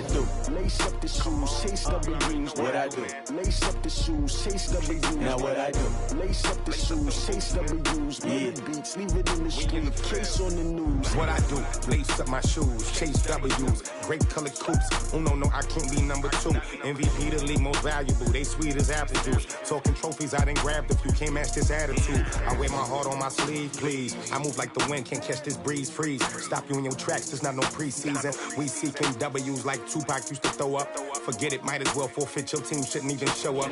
do? Lace up the shoes, chase W's. What I do? Lace up the shoes, chase W's. Now what I do? Lace up the shoes, chase W's. Beat the beats, leave it in the street, case on the news. What I do? Lace up my shoes, chase W's. Great colored coops. Oh no, I can't be number 2. MVP the league most valuable. They sweet as apple juice. Talking trophies, I done grabbed a few. Can't match this attitude. I wear my heart on my sleeve, please. I move like the wind, can't catch this breeze. Freeze. Stop you in your tracks. There's not no preseason. We seeking W's like Tupac used to throw up. Forget it, might as well forfeit. Your team shouldn't even show up.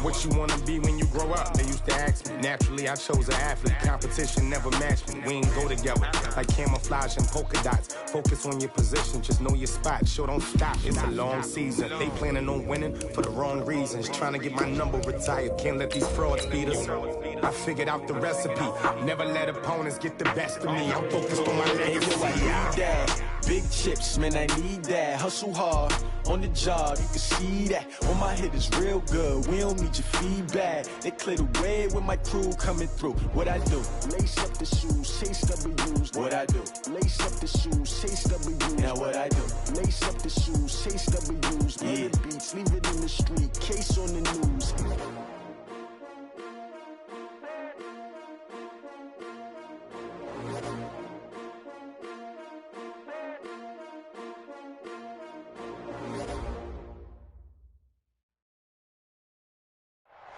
What you wanna be when you grow up? They used to ask me. Naturally, I chose an athlete. Competition never matched me. We ain't go together like camouflage and polka dots. Focus on your position, just know your spot. Sure, don't stop. It's a long season. They planning on winning for the wrong reasons. Trying to get my number retired. Can't let these frauds beat us. I figured out the recipe. Never let opponents get the best of me. I'm focused on my legacy. Big chips, man, I need that. Hustle hard on the job, you can see that. On my hit is real good, we don't need your feedback. They clear the way with my crew coming through. What I do? Lace up the shoes, chase W's. What I do? Lace up the shoes, chase W's. Now what I do? Lace up the shoes, chase W's. Beat the beats, leave it in the street, case on the news.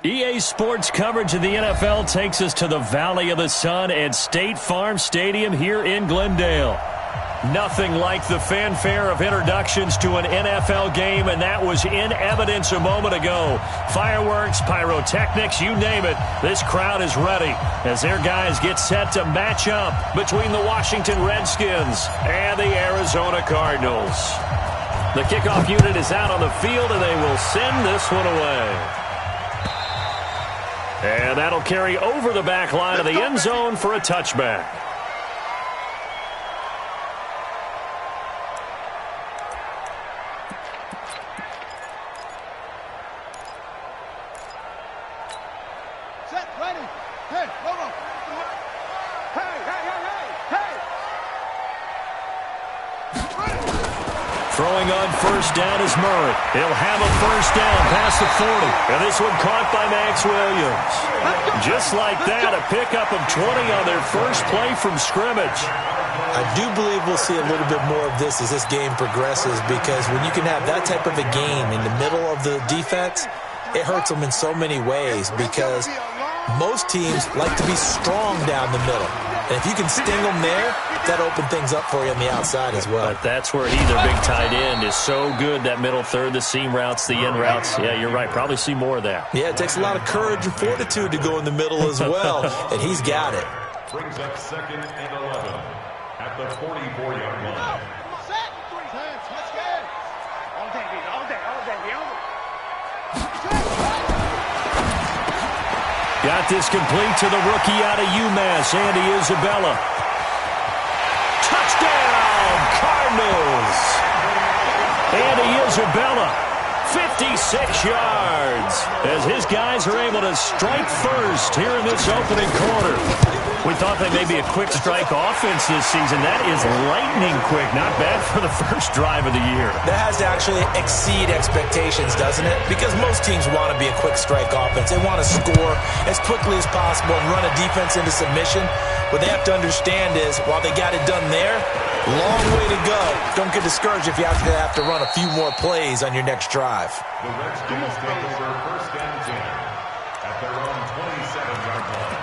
EA Sports coverage of the NFL takes us to the Valley of the Sun at State Farm Stadium here in Glendale. Nothing like the fanfare of introductions to an NFL game, and that was in evidence a moment ago. Fireworks, pyrotechnics, you name it. This crowd is ready as their guys get set to match up between the Washington Redskins and the Arizona Cardinals. The kickoff unit is out on the field, and they will send this one away. And that'll carry over the back line of the end zone for a touchback. Set, ready. Hey, Lobo. Hey. Throwing on first down is Murray. He'll have a first down past the 40. And this one caught by Max Williams. Just like that, a pickup of 20 on their first play from scrimmage. I do believe we'll see a little bit more of this as this game progresses, because when you can have that type of a game in the middle of the defense, it hurts them in so many ways, because most teams like to be strong down the middle. And if you can sting them there, that opens things up for you on the outside as well. But that's where their big tight end, is so good, that middle third, the seam routes, the in routes. Yeah, you're right. Probably see more of that. Yeah, it takes a lot of courage and fortitude to go in the middle as well, and he's got it. Brings up 2nd and 11 at the 44-yard line. Set. Let's go. All day. Got this complete to the rookie out of UMass, Andy Isabella. Touchdown, Cardinals! Andy Isabella, 56 yards, as his guys are able to strike first here in this opening quarter. We thought they may be a quick strike offense this season. That is lightning quick. Not bad for the first drive of the year. That has to actually exceed expectations, doesn't it? Because most teams want to be a quick strike offense. They want to score as quickly as possible and run a defense into submission. What they have to understand is, while they got it done there, long way to go. Don't get discouraged if you have to run a few more plays on your next drive. The Redskins take over first and 10 at their own 27-yard line.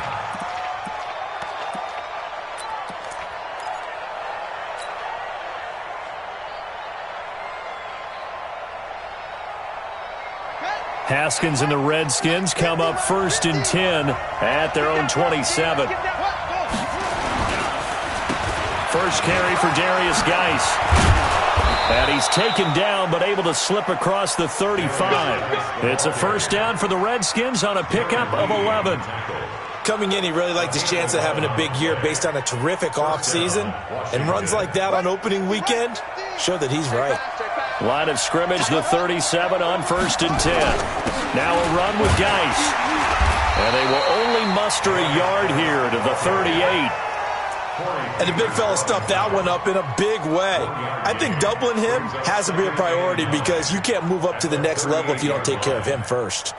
Haskins and the Redskins come up first and 10 at their own 27. First carry for Darius Geis. And he's taken down, but able to slip across the 35. It's a first down for the Redskins on a pickup of 11. Coming in, he really liked his chance of having a big year based on a terrific offseason. And runs like that on opening weekend show that he's right. Line of scrimmage, the 37 on first and 10. Now a run with Geis. And they will only muster a yard here to the 38. And the big fella stuffed that one up in a big way. I think doubling him has to be a priority because you can't move up to the next level if you don't take care of him first.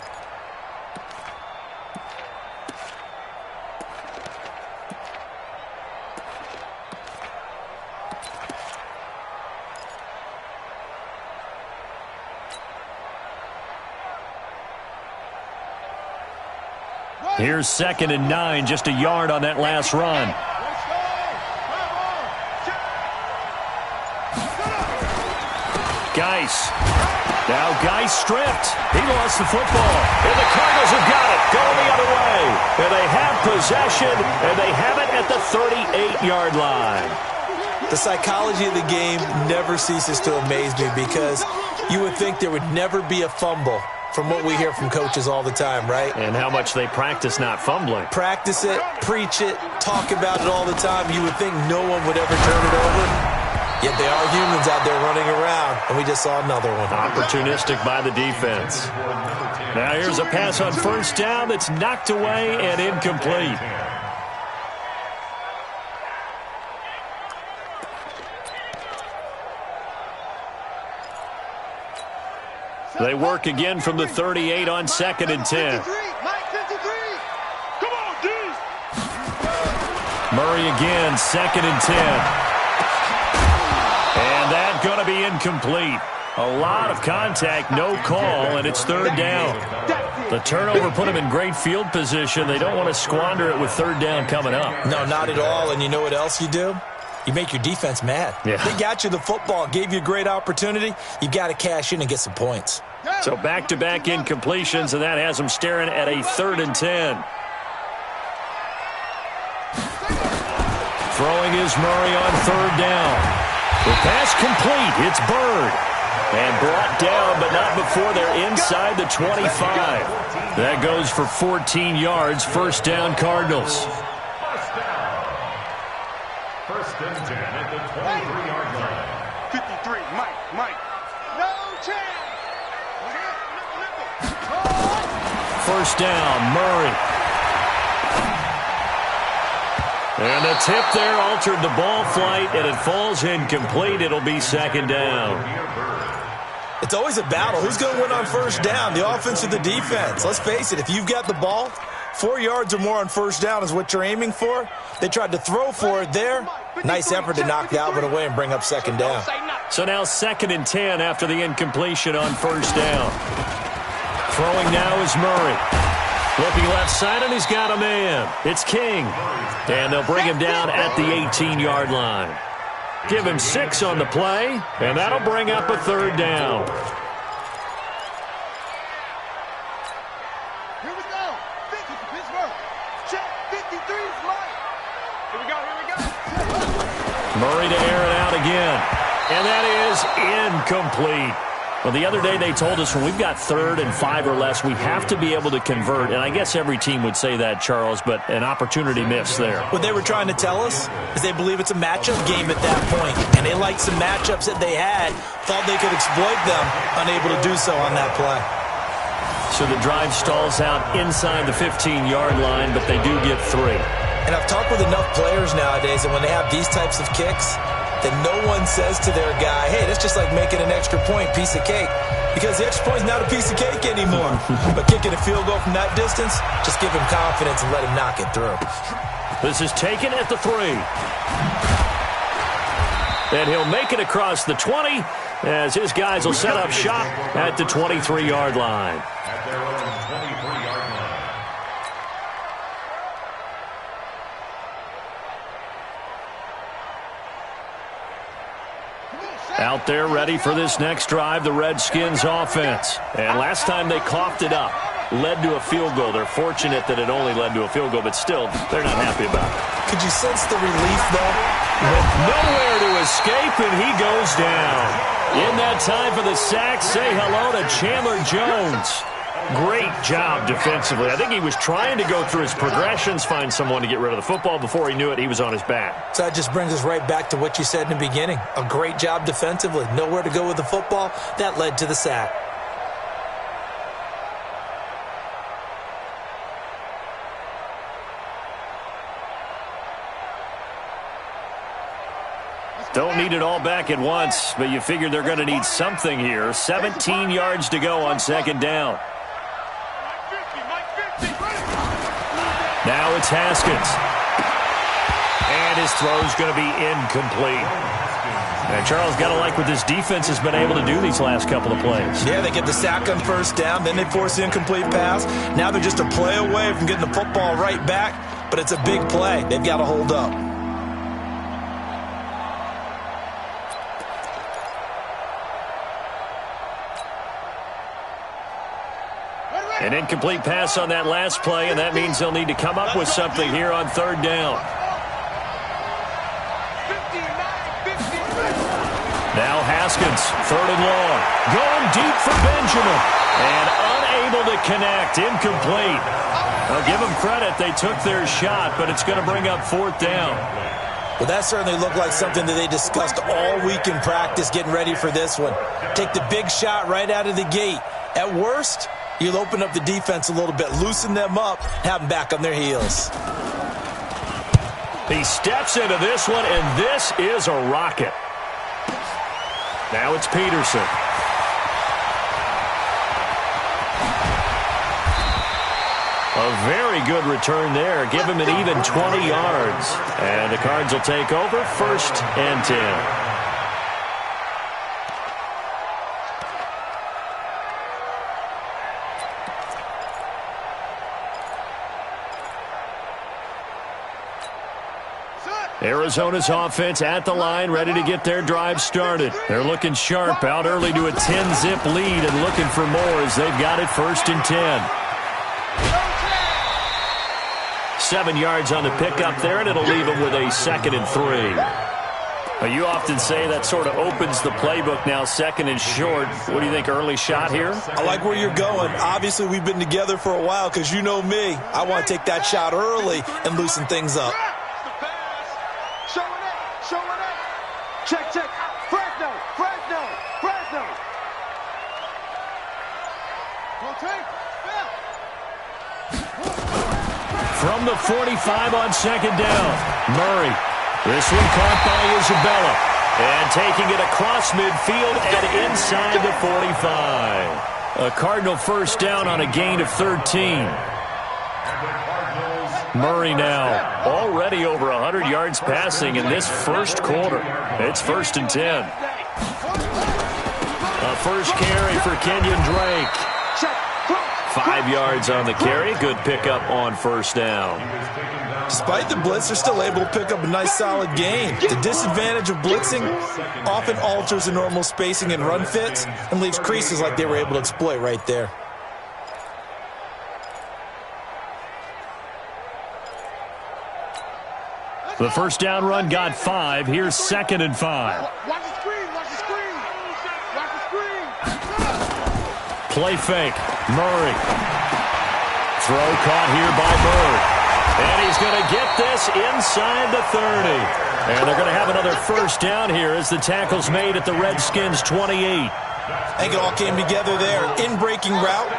Here's 2nd and 9, just a yard on that last run. Geis. Now Geis stripped. He lost the football. And the Cardinals have got it. Going the other way. And they have possession. And they have it at the 38-yard line. The psychology of the game never ceases to amaze me because you would think there would never be a fumble from what we hear from coaches all the time, right? And how much they practice not fumbling. Practice it, preach it, talk about it all the time. You would think no one would ever turn it over. Yet they are humans out there running around, and we just saw another one. Opportunistic by the defense. Now here's a pass on 1st down that's knocked away and incomplete. They work again from the 38 on 2nd and 10. Murray again, 2nd and 10. And that's going to be incomplete. A lot of contact, no call, and it's 3rd down. The turnover put them in great field position. They don't want to squander it with 3rd down coming up. No, not at all. And you know what else you do? You make your defense mad. Yeah. They got you the football, gave you a great opportunity. You got to cash in and get some points. So back-to-back incompletions, and that has them staring at a 3rd and 10. Throwing is Murray on 3rd down. The pass complete. It's Bird. And brought down, but not before they're inside the 25. That goes for 14 yards. 1st down, Cardinals. 1st and 10 at the 23-yard line. 53, Mike. No chance. 1st down, Murray. And the tip there altered the ball flight, and it falls incomplete. It'll be 2nd down. It's always a battle. Who's going to win on 1st down, the offense or the defense? Let's face it, if you've got the ball, 4 yards or more on 1st down is what you're aiming for. They tried to throw for it there. Nice effort to knock Dalvin away and bring up 2nd down. So now 2nd and 10 after the incompletion on 1st down. Throwing now is Murray. Looking left side, and he's got a man. It's King. And they'll bring him down at the 18-yard line. Give him 6 on the play, and that'll bring up a 3rd down. Here we go. 50 for Pittsburgh. Check 53 is Mike. Here we go. Murray to air it out again. And that is incomplete. Well, the other day they told us when we've got 3rd and 5 or less, we have to be able to convert. And I guess every team would say that, Charles, but an opportunity missed there. What they were trying to tell us is they believe it's a matchup game at that point. And they liked some matchups that they had, thought they could exploit them, unable to do so on that play. So the drive stalls out inside the 15-yard line, but they do get 3. And I've talked with enough players nowadays that when they have these types of kicks, that no one says to their guy, hey, that's just like making an extra point, piece of cake. Because the extra point's not a piece of cake anymore. But kicking a field goal from that distance, just give him confidence and let him knock it through. This is taken at the 3. And he'll make it across the 20 as his guys will set up shop at the 23-yard line. At their own 23-yard line. Out there ready for this next drive, the Redskins offense. And last time they coughed it up, led to a field goal. They're fortunate that it only led to a field goal, but still, they're not happy about it. Could you sense the relief, though? With nowhere to escape, and he goes down. In that time for the sack, say hello to Chandler Jones. Great job defensively. I think he was trying to go through his progressions, find someone to get rid of the football. Before he knew it, he was on his back. So that just brings us right back to what you said in the beginning. A great job defensively. Nowhere to go with the football. That led to the sack. Don't need it all back at once, but you figure they're going to need something here. 17 yards to go on second down. Now it's Haskins. And his throw's going to be incomplete. And Charles, got to like what this defense has been able to do these last couple of plays. Yeah, they get the sack on first down, then they force the incomplete pass. Now they're just a play away from getting the football right back, but it's a big play. They've got to hold up. An incomplete pass on that last play, and that means they'll need to come up with something here on third down. Now Haskins, third and long. Going deep for Benjamin. And unable to connect. Incomplete. I'll give them credit. They took their shot, but it's going to bring up fourth down. Well, that certainly looked like something that they discussed all week in practice getting ready for this one. Take the big shot right out of the gate. At worst, you'll open up the defense a little bit, loosen them up, have them back on their heels. He steps into this one, and this is a rocket. Now it's Peterson. A very good return there. Give him an even 20 yards. And the Cards will take over, first and 10. Arizona's offense at the line, ready to get their drive started. They're looking sharp, out early to a 10-zip lead and looking for more as they've got it first and 10. 7 yards on the pickup there, and it'll leave them with a 2nd and 3. You often say that sort of opens the playbook now, 2nd and short. What do you think, early shot here? I like where you're going. Obviously, we've been together for a while because you know me. I want to take that shot early and loosen things up. Check. Fresno. From the 45 on second down, Murray. This one caught by Isabella. And taking it across midfield and inside the 45. A Cardinal first down on a gain of 13. Murray now already over 100 yards passing in this first quarter. It's first and 10. A first carry for Kenyon Drake. 5 yards on the carry. Good pickup on first down. Despite the blitz, they're still able to pick up a nice solid gain. The disadvantage of blitzing often alters the normal spacing and run fits and leaves creases like they were able to exploit right there. The first down run got 5. Here's 2nd and 5. Watch the screen. Play fake. Murray. Throw caught here by Bird. And he's going to get this inside the 30. And they're going to have another first down here as the tackle's made at the Redskins' 28. I think it all came together there. In-breaking route,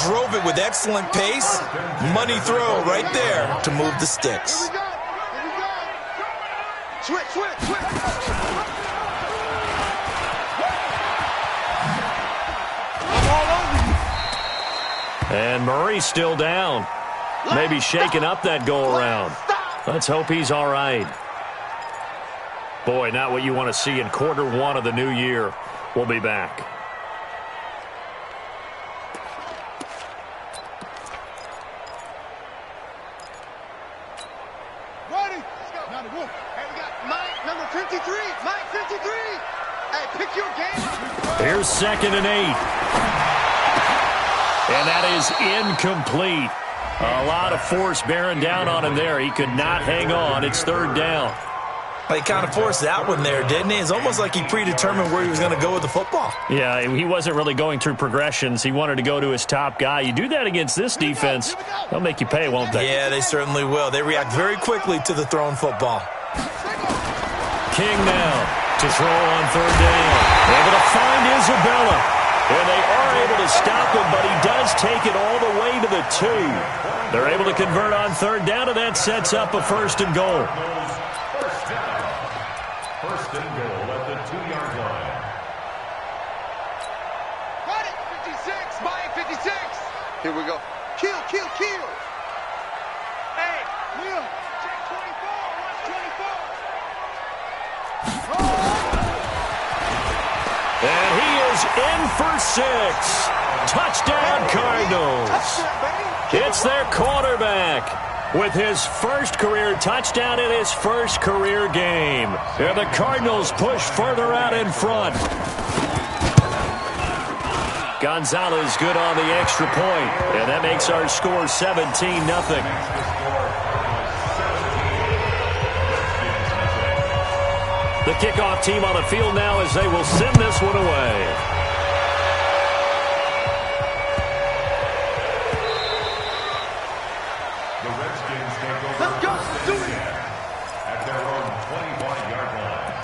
drove it with excellent pace. Money throw right there to move the sticks. Switch. And Murray's still down. Maybe shaking up that go-around. Let's hope he's all right. Boy, not what you want to see in quarter one of the new year. We'll be back. Ready? Let's go. Now the wolf. Hey, we got Mike, number 53. Mike, 53. Hey, pick your game up. Here's 2nd and 8. And that is incomplete. A lot of force bearing down on him there. He could not hang on. It's 3rd down. Well, he kind of forced that one there, didn't he? It's almost like he predetermined where he was going to go with the football. Yeah, he wasn't really going through progressions. He wanted to go to his top guy. You do that against this defense, they'll make you pay, won't they? Yeah, they certainly will. They react very quickly to the thrown football. King now to throw on 3rd down. Able to find Isabella. And they are able to stop him, but he does take it all the way to the 2. They're able to convert on 3rd down, and that sets up a 1st and goal. First and goal. Here we go. Kill, kill, kill. Hey, Will, check 24. Watch 24. And he is in for 6. Touchdown, Cardinals. It's their quarterback with his first career touchdown in his first career game. And the Cardinals push further out in front. Gonzalez good on the extra point. And that makes our score 17-0. The kickoff team on the field now as they will send this one away. Let's go. Do it. At their own 21-yard line.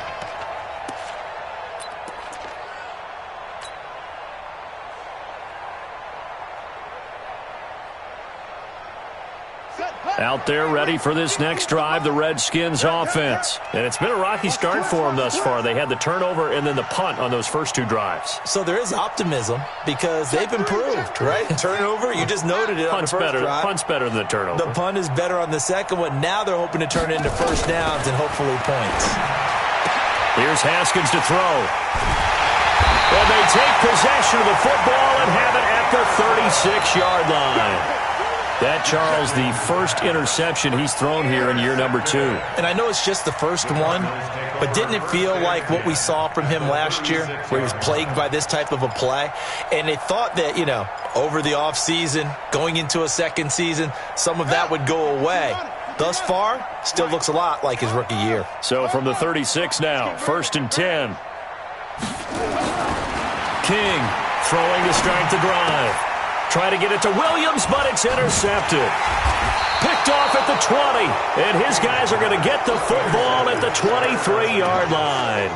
Out there ready for this next drive, the Redskins offense. And it's been a rocky start for them thus far. They had the turnover and then the punt on those first 2 drives. So there is optimism because they've improved, right? Turnover, you just noted it on the first drive. Punt's better than the turnover. The punt is better on the second one. Now they're hoping to turn it into first downs and hopefully points. Here's Haskins to throw. And they take possession of the football and have it at the 36-yard line. That, Charles, the first interception he's thrown here in year number 2. And I know it's just the first one, but didn't it feel like what we saw from him last year, where he was plagued by this type of a play? And they thought that, over the offseason, going into a second season, some of that would go away. Thus far, still looks a lot like his rookie year. So from the 36 now, 1st and 10. King throwing to start the drive. Try to get it to Williams, but it's intercepted. Picked off at the 20, and his guys are going to get the football at the 23-yard line.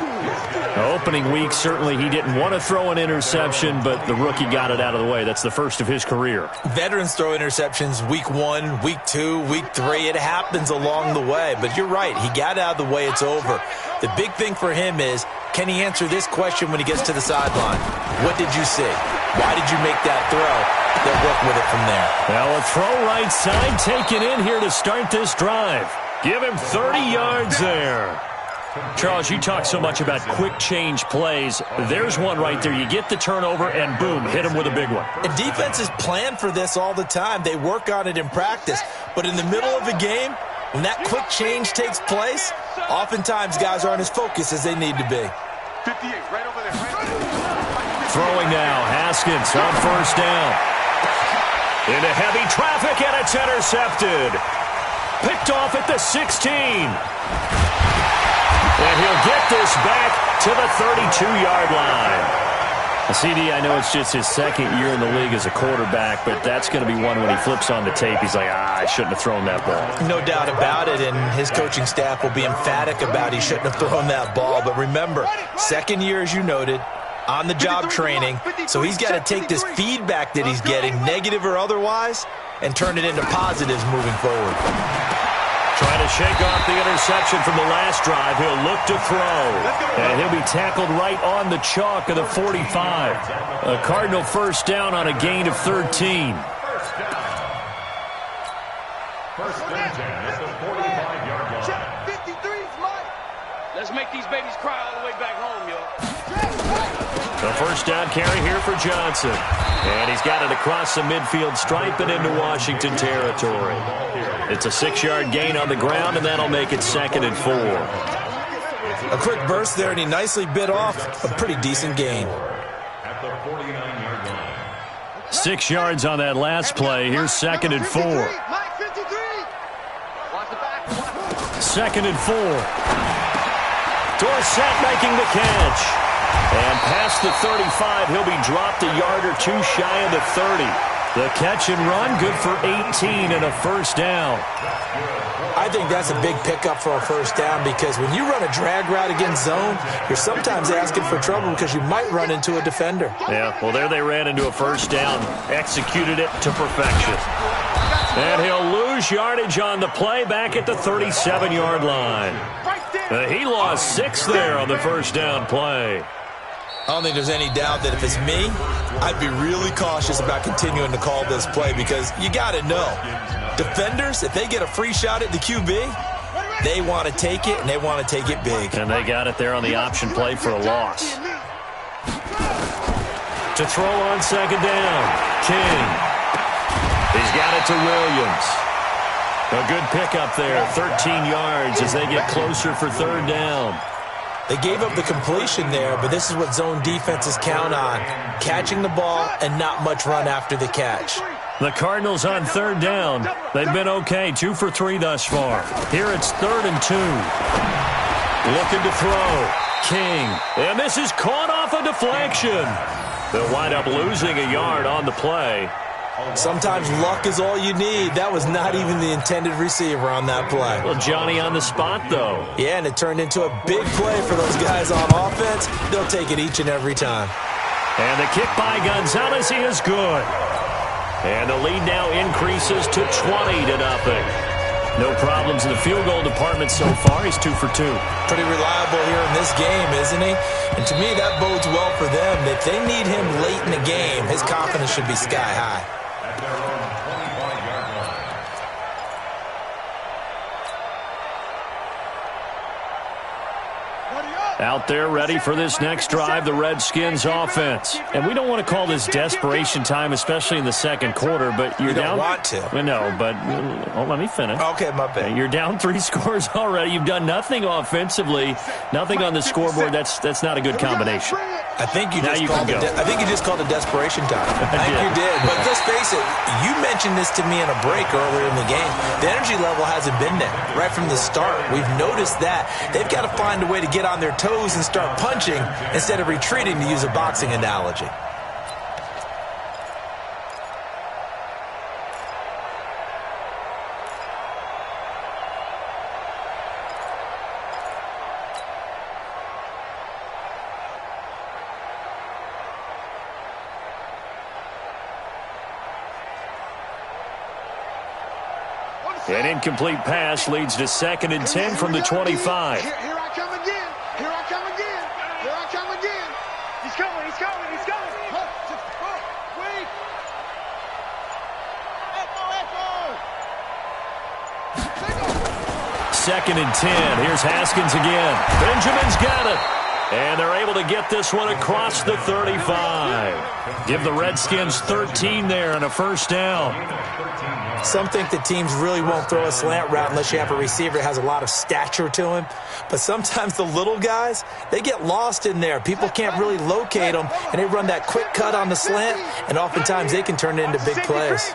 Opening week, certainly he didn't want to throw an interception, but the rookie got it out of the way. That's the first of his career. Veterans throw interceptions week 1, week 2, week 3. It happens along the way, but you're right. He got out of the way. It's over. The big thing for him is, can he answer this question when he gets to the sideline? What did you see? Why did you make that throw? They'll work with it from there. Now a throw right side taken in here to start this drive. Give him 30 yards there. Charles, you talk so much about quick change plays. There's one right there. You get the turnover and boom, hit him with a big one. And defenses plan for this all the time. They work on it in practice. But in the middle of a game, when that quick change takes place, oftentimes guys aren't as focused as they need to be. 58, right over there. Throwing now, Haskins on first down. Into heavy traffic, and it's intercepted. Picked off at the 16. And he'll get this back to the 32-yard line. CD, I know it's just his second year in the league as a quarterback, but that's going to be one when he flips on the tape. He's like, I shouldn't have thrown that ball. No doubt about it, and his coaching staff will be emphatic about he shouldn't have thrown that ball. But remember, second year, as you noted, on-the-job training, so he's got to take this feedback that he's getting, negative or otherwise, and turn it into positives moving forward. Trying to shake off the interception from the last drive. He'll look to throw. And he'll be tackled right on the chalk of the 45. A Cardinal first down on a gain of 13. First and 10 at the 45-yard line. Check 53's Mike. Let's make these babies cry all the way back home, y'all. The first down carry here for Johnson. And he's got it across the midfield stripe and into Washington territory. It's a 6-yard gain on the ground, and that'll make it 2nd and 4. A quick burst there, and he nicely bit off a pretty decent gain. At the 49-yard line. 6 yards on that last play. Here's 2nd and 4. Mike 53. Watch the back. 2nd and 4. Dorsett making the catch. And past the 35, he'll be dropped a yard or two shy of the 30. The catch and run, good for 18 and a first down. I think that's a big pickup for a first down because when you run a drag route against zone, you're sometimes asking for trouble because you might run into a defender. Yeah, well, there they ran into a first down, executed it to perfection. And he'll lose yardage on the play back at the 37-yard line. He lost 6 there on the first down play. I don't think there's any doubt that if it's me, I'd be really cautious about continuing to call this play because you got to know, defenders, if they get a free shot at the QB, they want to take it, and they want to take it big. And they got it there on the option play for a loss. To throw on second down, King. He's got it to Williams. A good pickup there, 13 yards as they get closer for third down. They gave up the completion there, but this is what zone defenses count on, catching the ball and not much run after the catch. The Cardinals on third down. They've been okay, 2 for 3 thus far. Here it's 3rd and 2. Looking to throw. King. And this is caught off a deflection. They'll wind up losing a yard on the play. Sometimes luck is all you need. That was not even the intended receiver on that play. Well, Johnny on the spot, though. Yeah, and it turned into a big play for those guys on offense. They'll take it each and every time. And the kick by Gonzalez is good. And the lead now increases to 20-0. No problems in the field goal department so far. He's 2 for 2. Pretty reliable here in this game, isn't he? And to me, that bodes well for them. If they need him late in the game, his confidence should be sky high. At their own 25-yard line. Out there ready for this next drive, the Redskins offense. And we don't want to call this desperation time, especially in the second quarter, but you're down. You don't want to. No, but let me finish. Okay, my bad. You're down 3 scores already. You've done nothing offensively, nothing on the scoreboard. That's not a good combination. I think you just called it desperation time. I think you did. But let's face it, you mentioned this to me in a break earlier in the game. The energy level hasn't been there right from the start. We've noticed that. They've got to find a way to get on their toes and start punching instead of retreating, to use a boxing analogy. An incomplete pass leads to 2nd and 10 from the 25. Here I come again. Here I come again. Here I come again. He's coming. He's coming. He's coming. Wait. Echo. 2nd and 10. Here's Haskins again. Benjamin's got it. And they're able to get this one across the 35. Give the Redskins 13 there and a first down. Some think that teams really won't throw a slant route unless you have a receiver that has a lot of stature to him. But sometimes the little guys, they get lost in there. People can't really locate them, and they run that quick cut on the slant, and oftentimes they can turn it into big plays.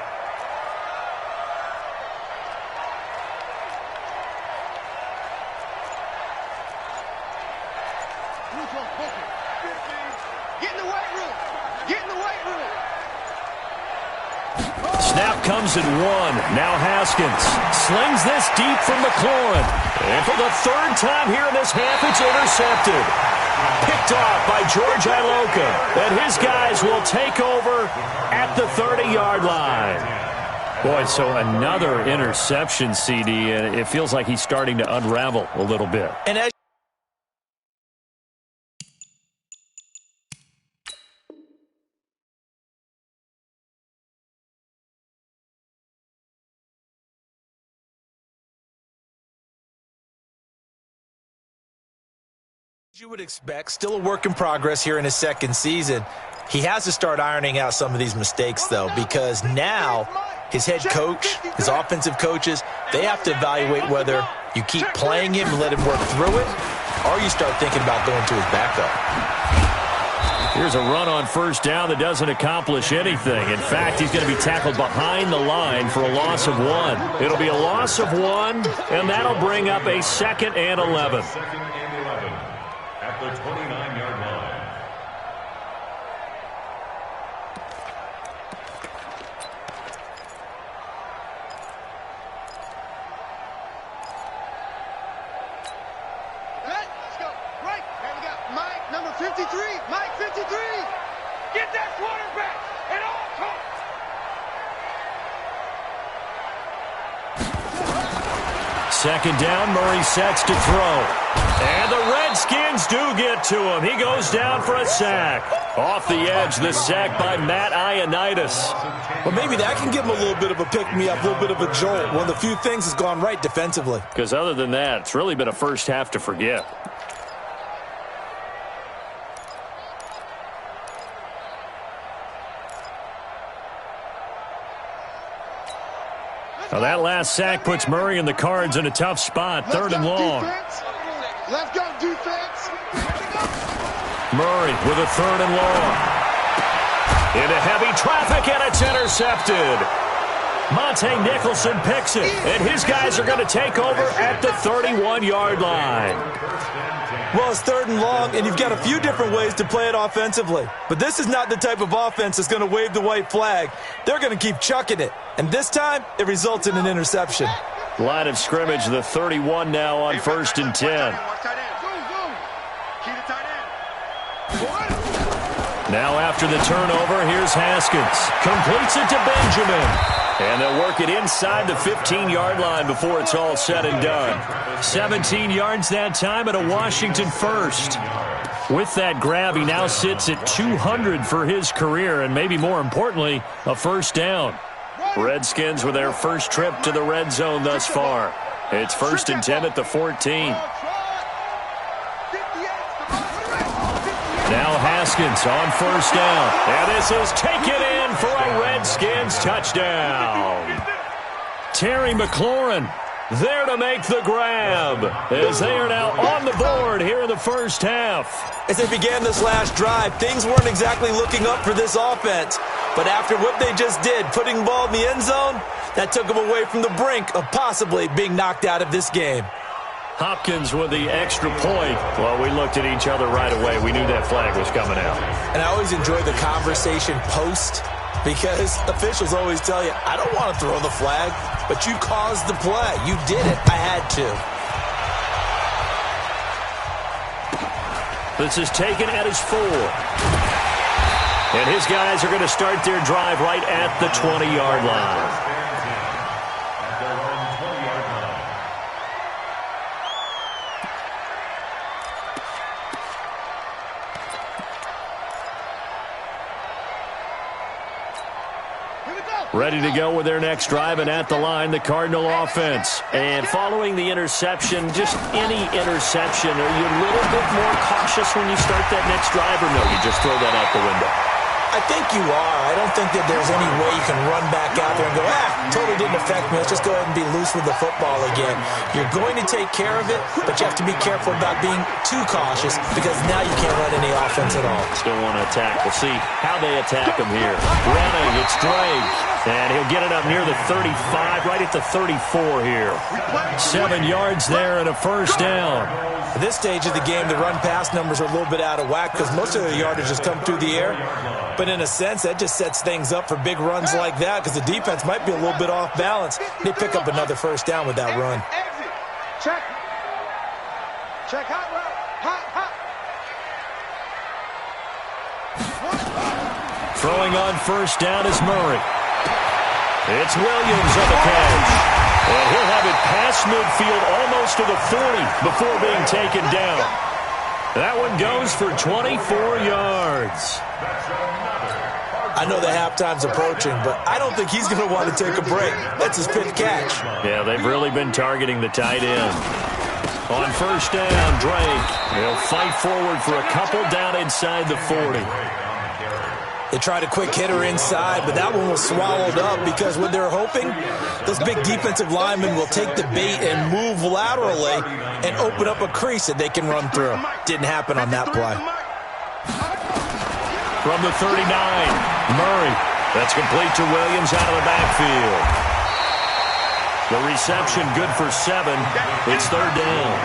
Get in the weight room. Get in the weight room. Snap comes at 1. Now Haskins slings this deep from McLaurin. And for the 3rd time here in this half, it's intercepted. Picked off by George Iloka. And his guys will take over at the 30-yard line. Boy, so another interception, CD, and it feels like he's starting to unravel a little bit. And as you would expect, still a work in progress here in his 2nd season. He has to start ironing out some of these mistakes, though, because now his head coach, his offensive coaches, they have to evaluate whether you keep playing him and let him work through it, or you start thinking about going to his backup. Here's a run on first down that doesn't accomplish anything. In fact, he's going to be tackled behind the line for a loss of 1. It'll be a loss of 1, and that'll bring up a 2nd and 11. At the 29-yard line. Let's go. Right. And we got Mike, number 53. Mike, 53. Get that quarterback at all costs. 2nd down, Murray sets to throw. And the Redskins do get to him. He goes down for a sack. Off the edge, the sack by Matt Ioannidis. Well, maybe that can give him a little bit of a pick-me-up, a little bit of a jolt. One of the few things has gone right defensively. Because other than that, it's really been a first half to forget. Now that last sack puts Murray and the Cards in a tough spot. Third and long. Let's go, defense. Murray with a third and long. Into heavy traffic, and it's intercepted. Monte Nicholson picks it, and his guys are going to take over at the 31-yard line. Well, it's third and long, and you've got a few different ways to play it offensively. But this is not the type of offense that's going to wave the white flag. They're going to keep chucking it. And this time, it results in an interception. Line of scrimmage, the 31 now on 1st and 10. Now after the turnover, here's Haskins. Completes it to Benjamin. And they'll work it inside the 15-yard line before it's all said and done. 17 yards that time at a Washington first. With that grab, he now sits at 200 for his career, and maybe more importantly, a first down. Redskins with their first trip to the red zone thus far. It's 1st and 10 at the 14. Now Haskins on first down. And this is taken in for a Redskins touchdown. Terry McLaurin there to make the grab as they are now on the board here in the first half. As they began this last drive, things weren't exactly looking up for this offense. But after what they just did, putting the ball in the end zone, that took them away from the brink of possibly being knocked out of this game. Hopkins with the extra point. Well, we looked at each other right away. We knew that flag was coming out. And I always enjoy the conversation post because officials always tell you, I don't want to throw the flag, but you caused the play. You did it. I had to. This is taken at his 4. And his guys are going to start their drive right at the 20-yard line. Ready to go with their next drive, and at the line, the Cardinal offense. And following the interception, just any interception, are you a little bit more cautious when you start that next drive, or no, you just throw that out the window? I think you are. I don't think that there's any way you can run back out there and go, totally didn't affect me. Let's just go ahead and be loose with the football again. You're going to take care of it, but you have to be careful about being too cautious because now you can't run any offense at all. Still want to attack. We'll see how they attack him here. Running, it's Drake. And he'll get it up near the 35, right at the 34 here. 7 yards there and a first down. At this stage of the game, the run-pass numbers are a little bit out of whack because most of the yardage has come through the air. But in a sense, that just sets things up for big runs like that because the defense might be a little bit off balance. They pick up another first down with that run. Check. Check hot route. Hot. Throwing on first down is Murray. It's Williams on the catch. And he'll have it past midfield almost to the 40 before being taken down. That one goes for 24 yards. I know the halftime's approaching, but I don't think he's going to want to take a break. That's his fifth catch. Yeah, they've really been targeting the tight end. On first down, Drake. He'll fight forward for a couple down inside the 40. They tried a quick hitter inside, but that one was swallowed up because what they're hoping, those big defensive linemen will take the bait and move laterally and open up a crease that they can run through. Didn't happen on that play. From the 39, Murray. That's complete to Williams out of the backfield. The reception good for 7. It's third down.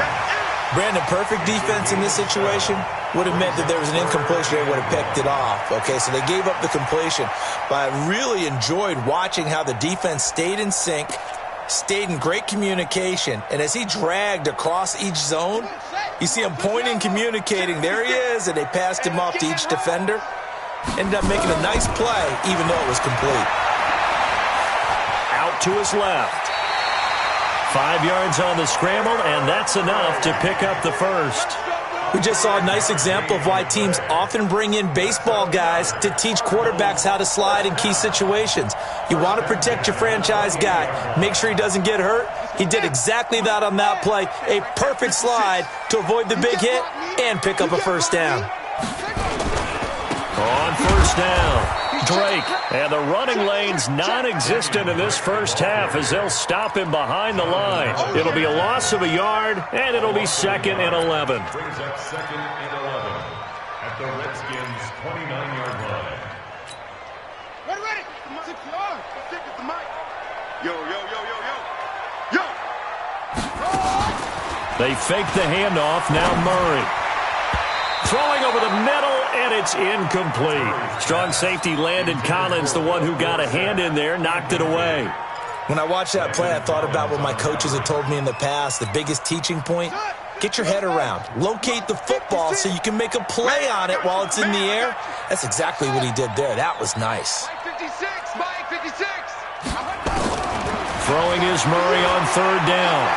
Brandon, perfect defense in this situation would have meant that there was an incompletion. They would have picked it off. Okay, so they gave up the completion. But I really enjoyed watching how the defense stayed in sync, stayed in great communication. And as he dragged across each zone, you see him pointing, communicating. There he is, and they passed him off to each defender. Ended up making a nice play, even though it was complete. Out to his left. 5 yards on the scramble, and that's enough to pick up the first. We just saw a nice example of why teams often bring in baseball guys to teach quarterbacks how to slide in key situations. You want to protect your franchise guy. Make sure he doesn't get hurt. He did exactly that on that play. A perfect slide to avoid the big hit and pick up a first down. On first down, Drake. And the running lane's non-existent in this first half as they'll stop him behind the line. It'll be a loss of a yard, and it'll be 2nd and 11. Brings up 2nd and 11 at the Redskins' 29-yard line. Ready. 6 yards. Stick with the mic. Yo. They fake the handoff. Now Murray. Throwing over the middle, and it's incomplete. Strong safety Landon Collins, the one who got a hand in there, knocked it away. When I watched that play, I thought about what my coaches had told me in the past. The biggest teaching point, get your head around. Locate the football so you can make a play on it while it's in the air. That's exactly what he did there. That was nice. Mike 56. Throwing is Murray on 3rd down.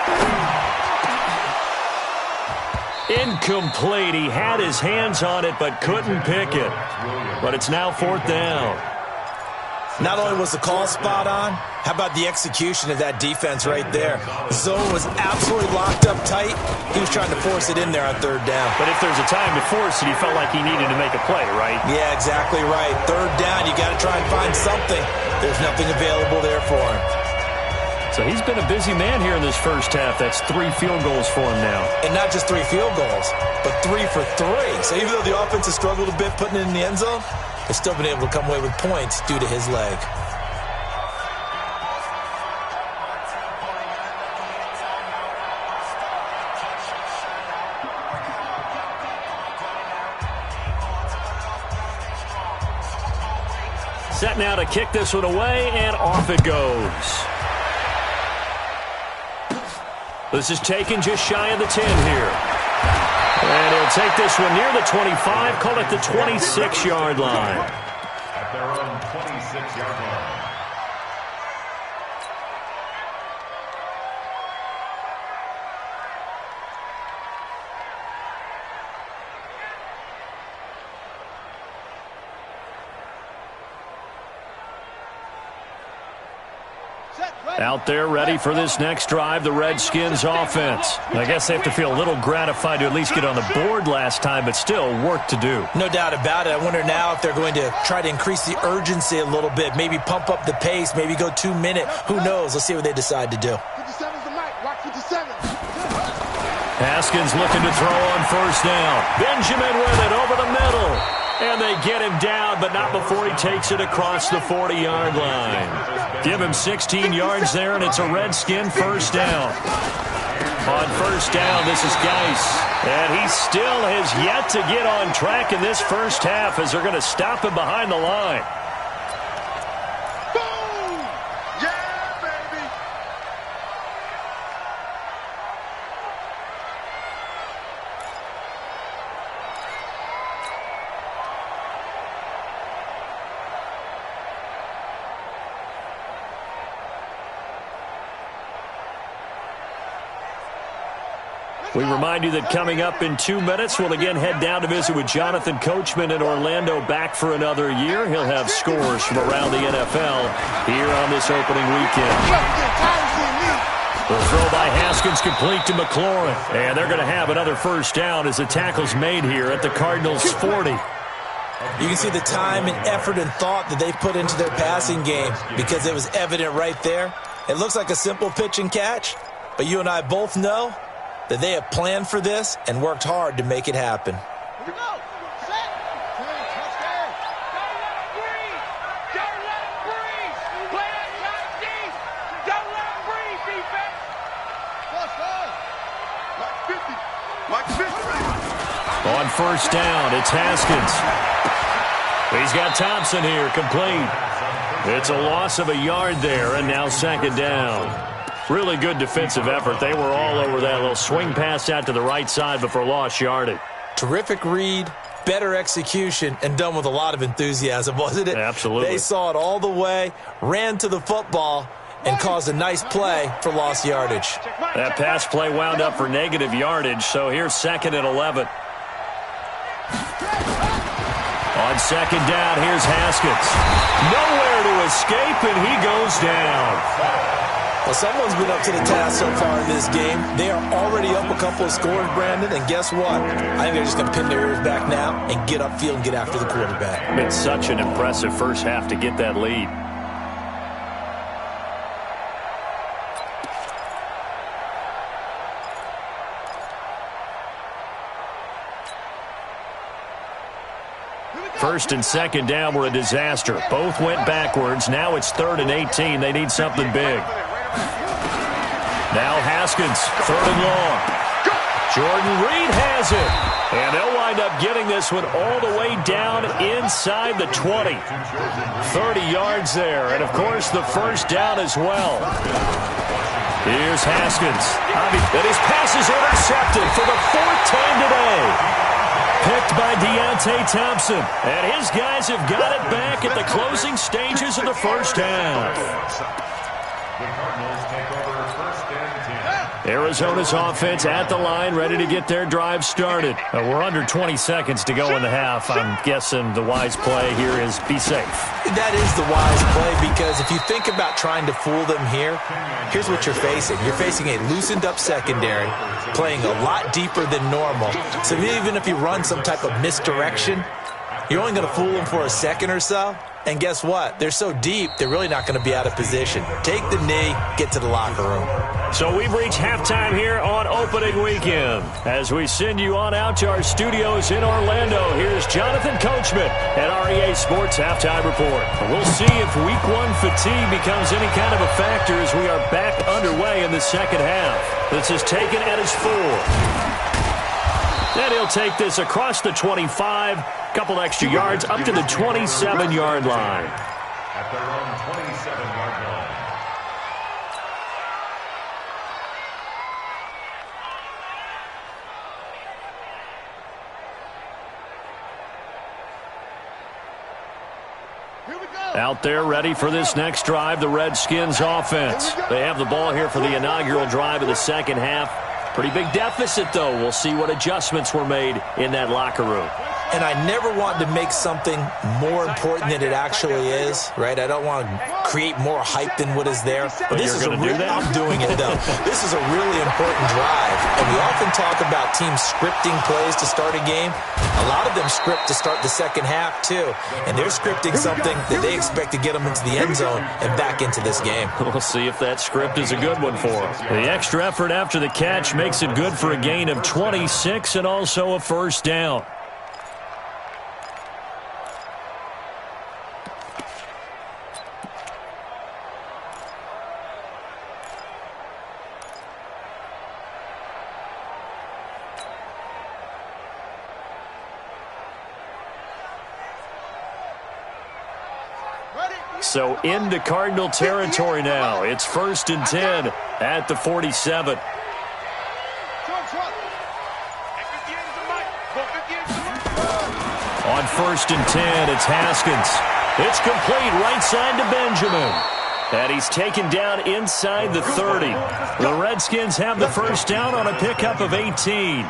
Incomplete. He had his hands on it but couldn't pick it. But it's now 4th down. Not only was the call spot on, how about the execution of that defense right there? The zone was absolutely locked up tight. He was trying to force it in there on 3rd down. But if there's a time to force it, he felt like he needed to make a play, right? Yeah, exactly right. 3rd down, you got to try and find something. There's nothing available there for him. So he's been a busy man here in this first half. That's 3 field goals for him now. And not just 3 field goals, but 3 for 3. So even though the offense has struggled a bit putting it in the end zone, they've still been able to come away with points due to his leg. Set now to kick this one away, and off it goes. This is taken just shy of the 10 here. And he'll take this one near the 25, call it the 26-yard line. At their own 26-yard line. Out there ready for this next drive, the Redskins offense. I guess they have to feel a little gratified to at least get on the board last time, but still work to do. No doubt about it. I wonder now if they're going to try to increase the urgency a little bit, maybe pump up the pace, maybe go 2-minute. Who knows? Let's see what they decide to do. 57's the mic. Watch 57. Haskins looking to throw on first down. Benjamin with it over the middle. And they get him down, but not before he takes it across the 40-yard line. Give him 16 yards there, and it's a Redskin first down. On first down, this is Geis. And he still has yet to get on track in this first half as they're going to stop him behind the line. Boom! Yeah, baby! We remind you that coming up in 2 minutes, we'll again head down to visit with Jonathan Coachman in Orlando, back for another year. He'll have scores from around the NFL here on this opening weekend. The throw by Haskins complete to McLaurin. And they're going to have another first down as the tackle's made here at the Cardinals' 40. You can see the time and effort and thought that they put into their passing game because it was evident right there. It looks like a simple pitch and catch, but you and I both know that they have planned for this and worked hard to make it happen. Here we go. Set. Touchdown. Don't let him breathe. Don't let him breathe. Play that shot deep. Don't let him breathe, defense. Touchdown. Mike 50. On first down, it's Haskins. He's got Thompson here, complete. It's a loss of a yard there, and now second down. Really good defensive effort. They were all over that little swing pass out to the right side before lost yardage. Terrific read, better execution, and done with a lot of enthusiasm, wasn't it? Absolutely. They saw it all the way, ran to the football, and caused a nice play for lost yardage. That pass play wound up for negative yardage, so here's 2nd and 11. On 2nd down, here's Haskins. Nowhere to escape, and he goes down. Well, someone's been up to the task so far in this game. They are already up a couple of scores, Brandon, and guess what? I think they're just going to pin their ears back now and get upfield and get after the quarterback. It's such an impressive first half to get that lead. First and 2nd down were a disaster. Both went backwards. Now it's 3rd and 18. They need something big. Now Haskins, 3rd and long. Jordan Reed has it. And they'll wind up getting this one all the way down inside the 20. 30 yards there. And, of course, the first down as well. Here's Haskins. And his pass is intercepted for the 4th time today. Picked by Deontay Thompson. And his guys have got it back at the closing stages of the first half. The Cardinals take over 1st and 10. Arizona's offense at the line, ready to get their drive started. We're under 20 seconds to go in the half. I'm guessing the wise play here is be safe. That is the wise play, because if you think about trying to fool them here, here's what you're facing. You're facing a loosened-up secondary, playing a lot deeper than normal. So even if you run some type of misdirection, you're only going to fool them for a second or so. And guess what? They're so deep, they're really not going to be out of position. Take the knee, get to the locker room. So we've reached halftime here on opening weekend. As we send you on out to our studios in Orlando, here's Jonathan Coachman at REA Sports Halftime Report. We'll see if Week 1 fatigue becomes any kind of a factor as we are back underway in the second half. This is taken at his 4. Then he'll take this across the 25, couple extra yards up to the 27-yard line. At their own 27-yard line. Out there ready for this next drive, the Redskins offense. They have the ball here for the inaugural drive of the second half. Pretty big deficit, though. We'll see what adjustments were made in that locker room. And I never want to make something more important than it actually is, right? I don't want to create more hype than what is there. But this is I'm doing it, though. This is a really important drive. And we often talk about teams scripting plays to start a game. A lot of them script to start the second half, too. And they're scripting something that they expect to get them into the end zone and back into this game. We'll see if that script is a good one for them. The extra effort after the catch makes it good for a gain of 26 and also a first down. So into Cardinal territory now. It's 1st and 10 at the 47. On 1st and 10, it's Haskins. It's complete right side to Benjamin. And he's taken down inside the 30. The Redskins have the first down on a pickup of 18.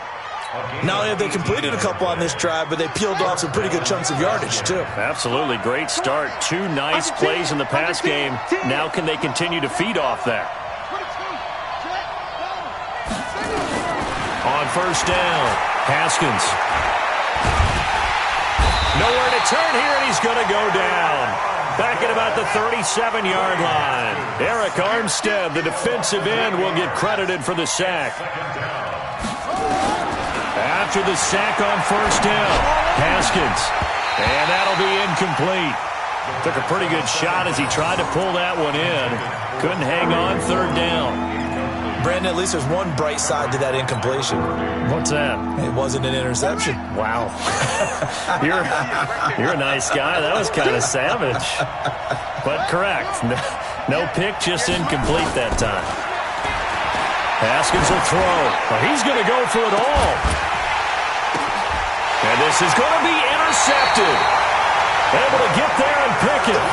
Not only have they completed a couple on this drive, but they peeled off some pretty good chunks of yardage, too. Absolutely. Great start. 2 nice plays in the pass game. Now can they continue to feed off that? On first down, Haskins. Nowhere to turn here, and he's going to go down. Back at about the 37-yard line. Eric Armstead, the defensive end, will get credited for the sack. After the sack on first down, Haskins. And that'll be incomplete. Took a pretty good shot as he tried to pull that one in. Couldn't hang on, 3rd down. Brandon, at least there's one bright side to that incompletion. What's that? It wasn't an interception. Wow. You're a nice guy. That was kind of savage. But correct. No pick, just incomplete that time. Haskins will throw. Oh, he's going to go for it all. And this is going to be intercepted. Able to get there and pick it.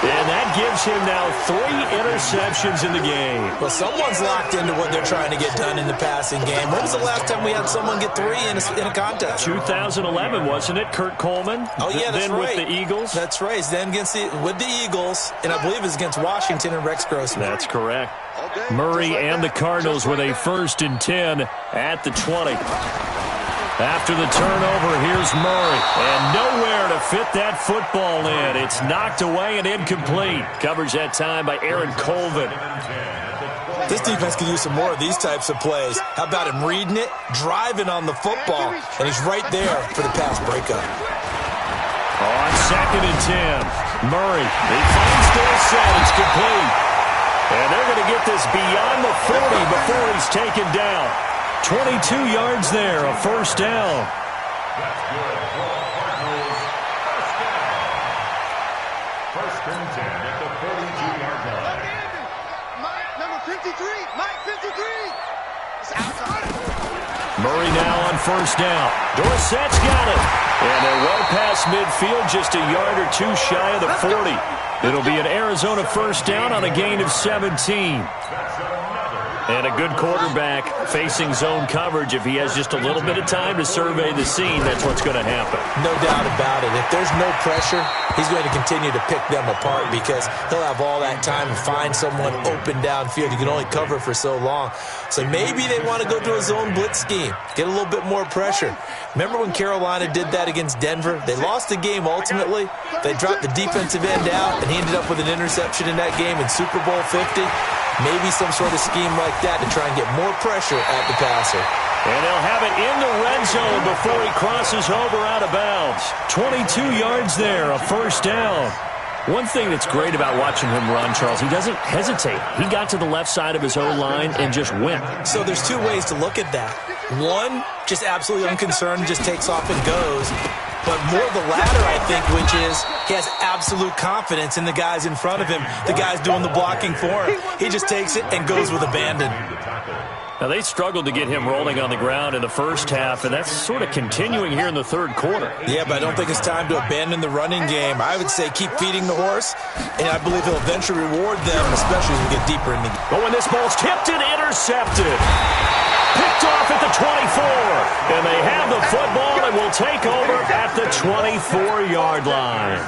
And that gives him now 3 interceptions in the game. Well, someone's locked into what they're trying to get done in the passing game. When was the last time we had someone get 3 in a contest? 2011, wasn't it? Kurt Coleman. Oh, yeah, that's then right. with the Eagles. That's right. Then with the Eagles, and I believe it was against Washington and Rex Grossman. That's correct. Murray and the Cardinals with a 1st and 10 at the 20. After the turnover, here's Murray. And nowhere to fit that football in. It's knocked away and incomplete. Coverage that time by Aaron Colvin. This defense could use some more of these types of plays. How about him reading it, driving on the football, and he's right there for the pass breakup. On 2nd and 10, Murray. He finds Dorsett. It's complete. And they're going to get this beyond the 40 before he's taken down. 22 yards there, a 1st down. That's good. Cardinals, 1st down. 1st and 10 at the 42-yard line. Mike, number 53. Mike, 53. It's outside. Murray now on 1st down. Dorsett's got it. And they're well past midfield, just a yard or 2 shy of the 40. It'll be an Arizona 1st down on a gain of 17. And a good quarterback facing zone coverage. If he has just a little bit of time to survey the scene, that's what's going to happen. No doubt about it. If there's no pressure, he's going to continue to pick them apart because he'll have all that time to find someone open downfield. You can only cover for so long. So maybe they want to go to a zone blitz scheme, get a little bit more pressure. Remember when Carolina did that against Denver? They lost the game ultimately. They dropped the defensive end out, and he ended up with an interception in that game in Super Bowl 50. Maybe some sort of scheme like that to try and get more pressure at the passer. And they'll have it in the red zone before he crosses over out of bounds. 22 yards there, a 1st down. One thing that's great about watching him run, Charles, he doesn't hesitate. He got to the left side of his O-line and just went. So there's 2 ways to look at that. One, just absolutely unconcerned, just takes off and goes. But more the latter, I think, which is he has absolute confidence in the guys in front of him, the guys doing the blocking for him. He just takes it and goes with abandon. Now, they struggled to get him rolling on the ground in the first half, and that's sort of continuing here in the 3rd quarter. Yeah, but I don't think it's time to abandon the running game. I would say keep feeding the horse, and I believe he'll eventually reward them, especially as we get deeper in the game. But when this ball's tipped and intercepted, picked off at the 24, and they have the football and will take over at the 24-yard line.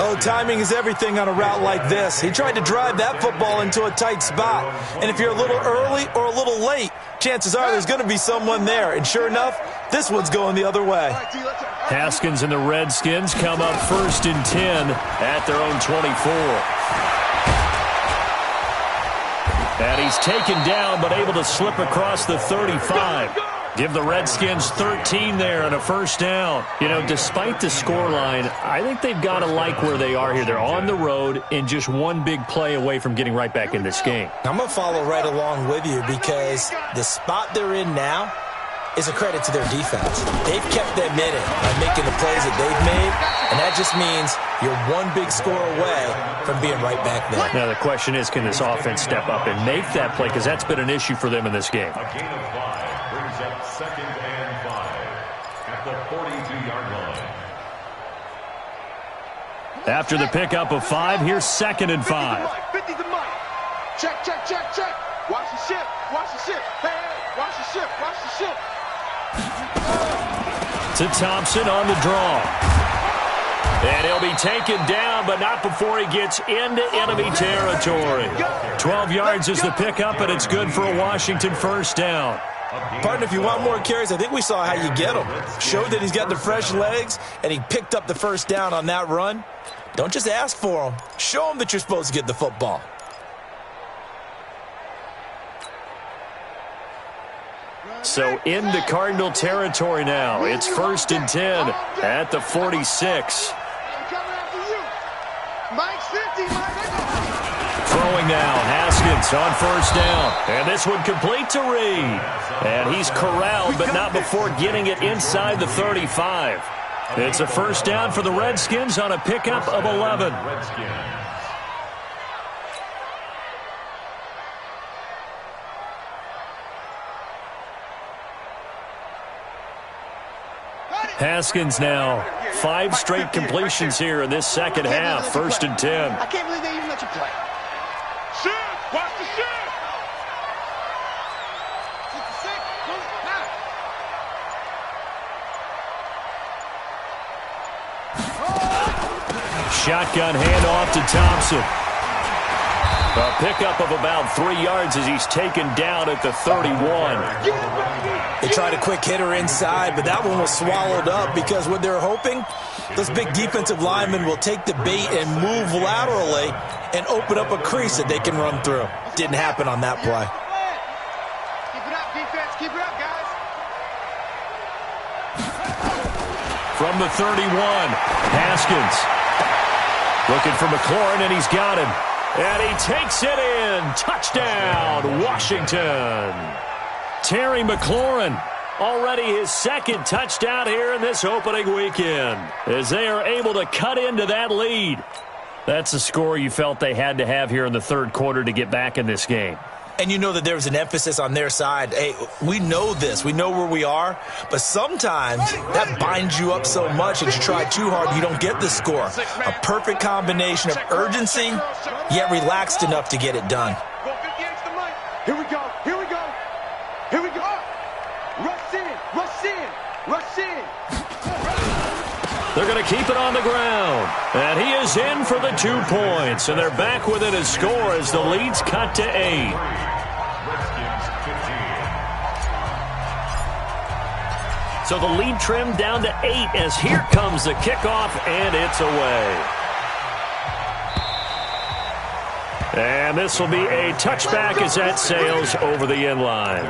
Oh, timing is everything on a route like this. He tried to drive that football into a tight spot. And if you're a little early or a little late, chances are there's going to be someone there. And sure enough, this one's going the other way. Haskins and the Redskins come up 1st and 10 at their own 24. And he's taken down but able to slip across the 35. Give the Redskins 13 there and a 1st down. You know, despite the scoreline, I think they've got to like where they are here. They're on the road and just one big play away from getting right back in this game. I'm going to follow right along with you because the spot they're in now is a credit to their defense. They've kept them in it by making the plays that they've made, and that just means you're one big score away from being right back there. Now, the question is, can this offense step up and make that play? Because that's been an issue for them in this game. A gain of 5 brings up 2nd and 5 at the 42-yard line. After the pickup of 5, here's 2nd and 5. 50 to Mike. Check, check, check, check. Watch the ship. Watch the ship. Hey, hey, watch the ship. Watch the ship. To Thompson on the draw. And he'll be taken down, but not before he gets into enemy territory. 12 yards is the pickup, and it's good for a Washington 1st down. Partner, if you want more carries, I think we saw how you get them. Showed that he's got the fresh legs, and he picked up the 1st down on that run. Don't just ask for them. Show them that you're supposed to get the football. So into Cardinal territory now. It's 1st and 10 at the 46. Throwing now, Haskins on 1st down. And this one complete to Reed. And he's corralled, but not before getting it inside the 35. It's a 1st down for the Redskins on a pickup of 11. Haskins now 5 straight completions here in this second half. 1st and 10. I can't believe they even let you play. Shoot! Watch the shoot! 66, now. Shotgun handoff to Thompson. A pickup of about 3 yards as he's taken down at the 31. They tried a quick hitter inside, but that one was swallowed up because what they're hoping, those big defensive linemen will take the bait and move laterally and open up a crease that they can run through. Didn't happen on that play. Keep it up, defense. Keep it up, guys. From the 31, Haskins. Looking for McLaurin, and he's got him. And he takes it in. Touchdown, Washington. Terry McLaurin, already his 2nd touchdown here in this opening weekend, as they are able to cut into that lead. That's the score you felt they had to have here in the 3rd quarter to get back in this game. And you know that there was an emphasis on their side. Hey, we know this. We know where we are. But sometimes that binds you up so much that you try too hard, you don't get the score. A perfect combination of urgency, yet relaxed enough to get it done. Here we go. Here we go. Here we go. Rush in. Rush in. Rush in. They're going to keep it on the ground. And he is in for the 2 points. And they're back within a score as the lead's cut to 8. So the lead trimmed down to 8 as here comes the kickoff, and it's away. And this will be a touchback as that sails over the end line.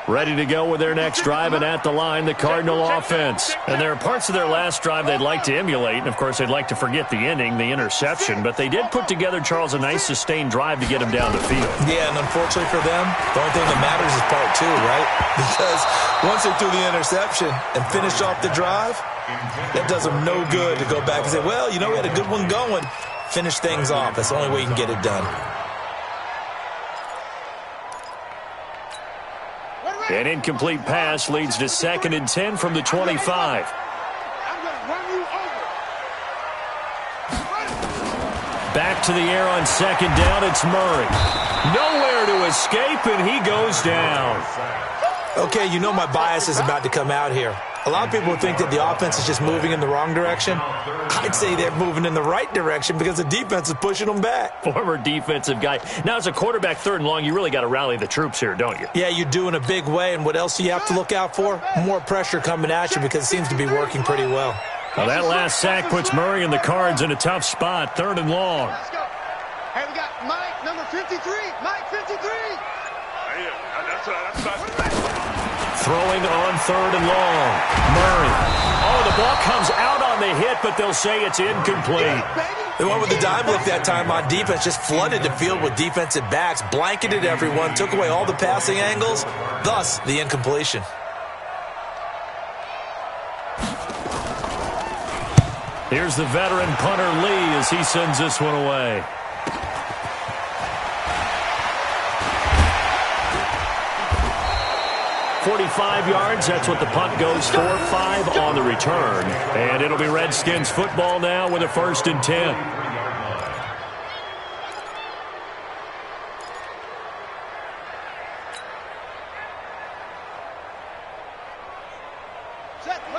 Ready to go with their next drive, and at the line, the Cardinal offense. And there are parts of their last drive they'd like to emulate, and of course they'd like to forget the ending, the interception, but they did put together, Charles, a nice sustained drive to get them down the field. Yeah, and unfortunately for them, the only thing that matters is part 2, right? Because once they threw the interception and finished off the drive, that does them no good to go back and say, well, you know, we had a good one going. Finish things off. That's the only way you can get it done. An incomplete pass leads to 2nd and 10 from the 25. I'm going to run you over. Back to the air on 2nd down, it's Murray. Nowhere to escape, and he goes down. Okay, you know my bias is about to come out here. A lot of people think that the offense is just moving in the wrong direction. I'd say they're moving in the right direction because the defense is pushing them back. Former defensive guy. Now, as a quarterback 3rd and long, you really got to rally the troops here, don't you? Yeah, you do in a big way. And what else do you have to look out for? More pressure coming at you because it seems to be working pretty well. Well, that last sack puts Murray and the Cards in a tough spot. 3rd and long. Let's go. Hey, we got Mike, number 53. Mike, 53. Throwing on 3rd and long. Murray. Oh, the ball comes out on the hit, but they'll say it's incomplete. They went with the dime look that time on defense, just flooded the field with defensive backs, blanketed everyone, took away all the passing angles, thus the incompletion. Here's the veteran punter Lee as he sends this one away. 45 yards, that's what the punt goes for. 5 on the return. And it'll be Redskins football now with a 1st and 10.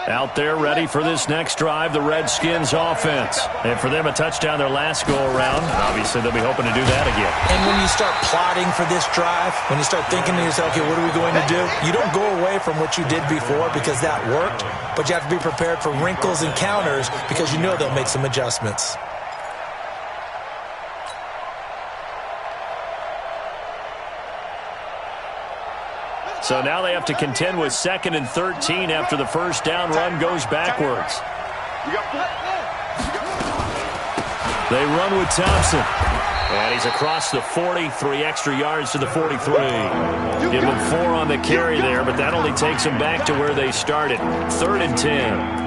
Out there ready for this next drive, the Redskins offense. And for them, a touchdown their last go-around. Obviously, they'll be hoping to do that again. And when you start plotting for this drive, when you start thinking to yourself, okay, what are we going to do? You don't go away from what you did before because that worked, but you have to be prepared for wrinkles and counters because you know they'll make some adjustments. So now they have to contend with 2nd and 13 after the first down run goes backwards. They run with Thompson. And he's across the 40, 3 extra yards to the 43. Give him 4 on the carry there, but that only takes them back to where they started. 3rd and 10.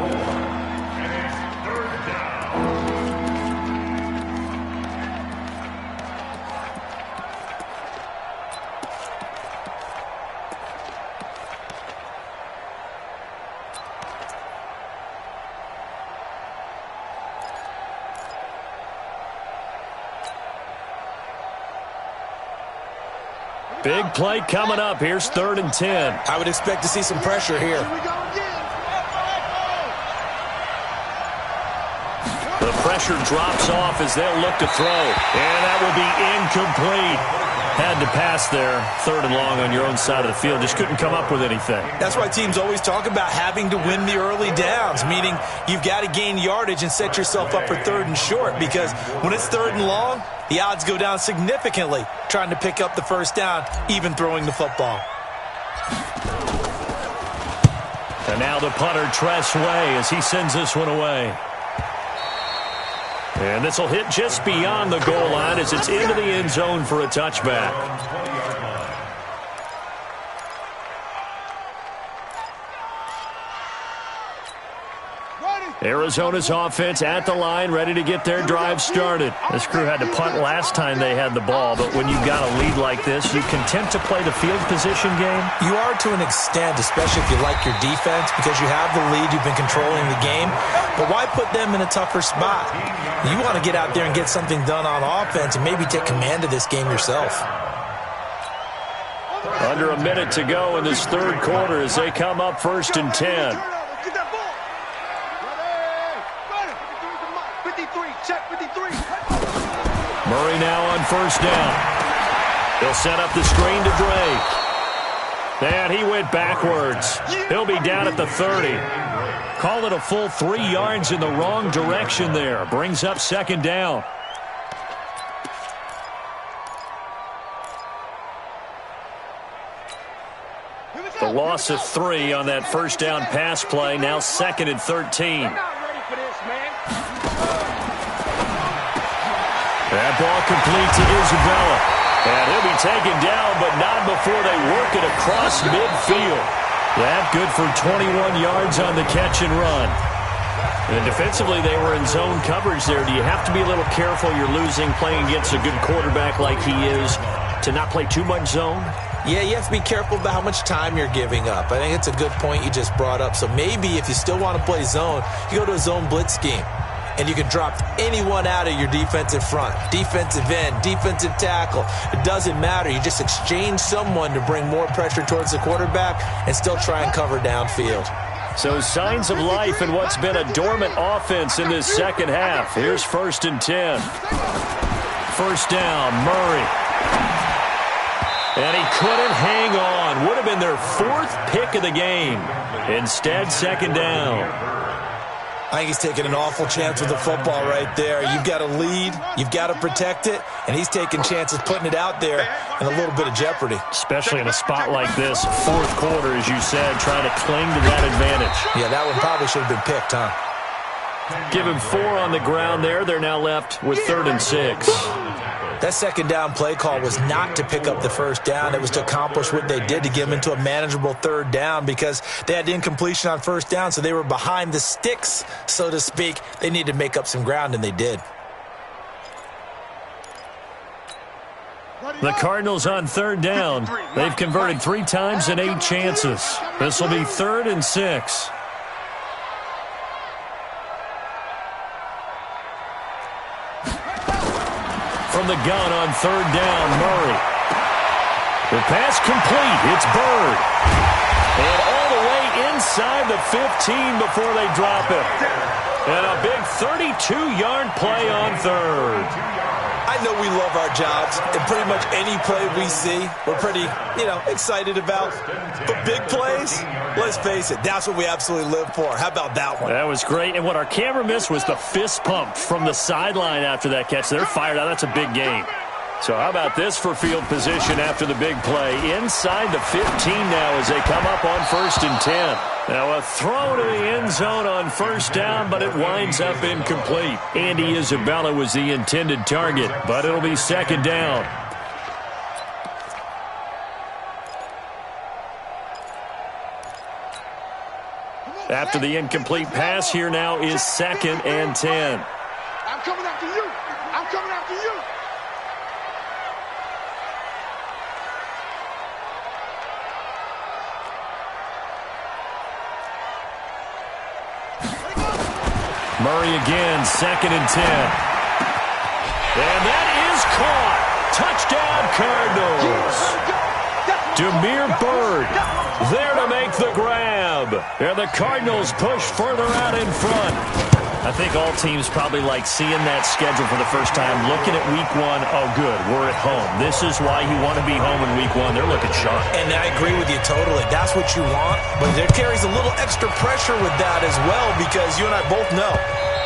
Big play coming up. Here's 3rd and 10. I would expect to see some pressure here. The pressure drops off as they'll look to throw. And that will be incomplete. Had to pass there. 3rd and long on your own side of the field. Just couldn't come up with anything. That's why teams always talk about having to win the early downs, meaning you've got to gain yardage and set yourself up for 3rd and short, because when it's 3rd and long, the odds go down significantly trying to pick up the first down, even throwing the football. And now the punter, Tress Way, as he sends this one away. And this will hit just beyond the goal line as it's into the end zone for a touchback. Arizona's offense at the line, ready to get their drive started. This crew had to punt last time they had the ball, but when you've got a lead like this, you content to play the field position game? You are to an extent, especially if you like your defense, because you have the lead, you've been controlling the game. But why put them in a tougher spot? You want to get out there and get something done on offense and maybe take command of this game yourself. Under a minute to go in this 3rd quarter as they come up 1st and 10. Murray now on 1st down. He'll set up the screen to Drake. And he went backwards. He'll be down at the 30. Call it a full 3 yards in the wrong direction there. Brings up 2nd down. The loss of 3 on that 1st down pass play. Now 2nd and 13. That ball complete to Isabella. And he'll be taken down, but not before they work it across midfield. That good for 21 yards on the catch and run. And defensively, they were in zone coverage there. Do you have to be a little careful? You're losing playing against a good quarterback like he is to not play too much zone? Yeah, you have to be careful about how much time you're giving up. I think it's a good point you just brought up. So maybe if you still want to play zone, you go to a zone blitz scheme. And you can drop anyone out of your defensive front, defensive end, defensive tackle. It doesn't matter. You just exchange someone to bring more pressure towards the quarterback and still try and cover downfield. So signs of life in what's been a dormant offense in this 2nd half. Here's 1st and 10. 1st down, Murray. And he couldn't hang on. Would have been their 4th pick of the game. Instead, 2nd down. I think he's taking an awful chance with the football right there. You've got a lead, you've got to protect it, and he's taking chances putting it out there in a little bit of jeopardy. Especially in a spot like this, 4th quarter, as you said, trying to cling to that advantage. Yeah, that one probably should have been picked, huh? Give him 4 on the ground there. They're now left with 3rd and 6. That 2nd down play call was not to pick up the 1st down. It was to accomplish what they did to get them into a manageable 3rd down because they had incompletion on 1st down, so they were behind the sticks, so to speak. They needed to make up some ground, and they did. The Cardinals on 3rd down. They've converted 3 times in 8 chances. This will be 3rd and 6. From the gun on 3rd down, Murray. The pass complete. It's Bird. And all the way inside the 15 before they drop it. And a big 32-yard play on 3rd. I know we love our jobs, and pretty much any play we see, we're pretty, excited about. But big plays, let's face it, that's what we absolutely live for. How about that one? That was great. And what our camera missed was the fist pump from the sideline after that catch. They're fired out. That's a big game. So how about this for field position after the big play? Inside the 15 now as they come up on 1st and 10. Now a throw to the end zone on 1st down, but it winds up incomplete. Andy Isabella was the intended target, but it'll be 2nd down. After the incomplete pass, here now is 2nd and 10. I'm coming after you. I'm coming after you. Murray again, 2nd and 10. And that is caught. Touchdown, Cardinals. Demir Bird there to make the grab. And the Cardinals push further out in front. I think all teams probably like seeing that schedule for the first time, looking at week one. Oh, good, we're at home. This is why you want to be home in week one. They're looking sharp. And I agree with you totally. That's what you want. But there carries a little extra pressure with that as well, because you and I both know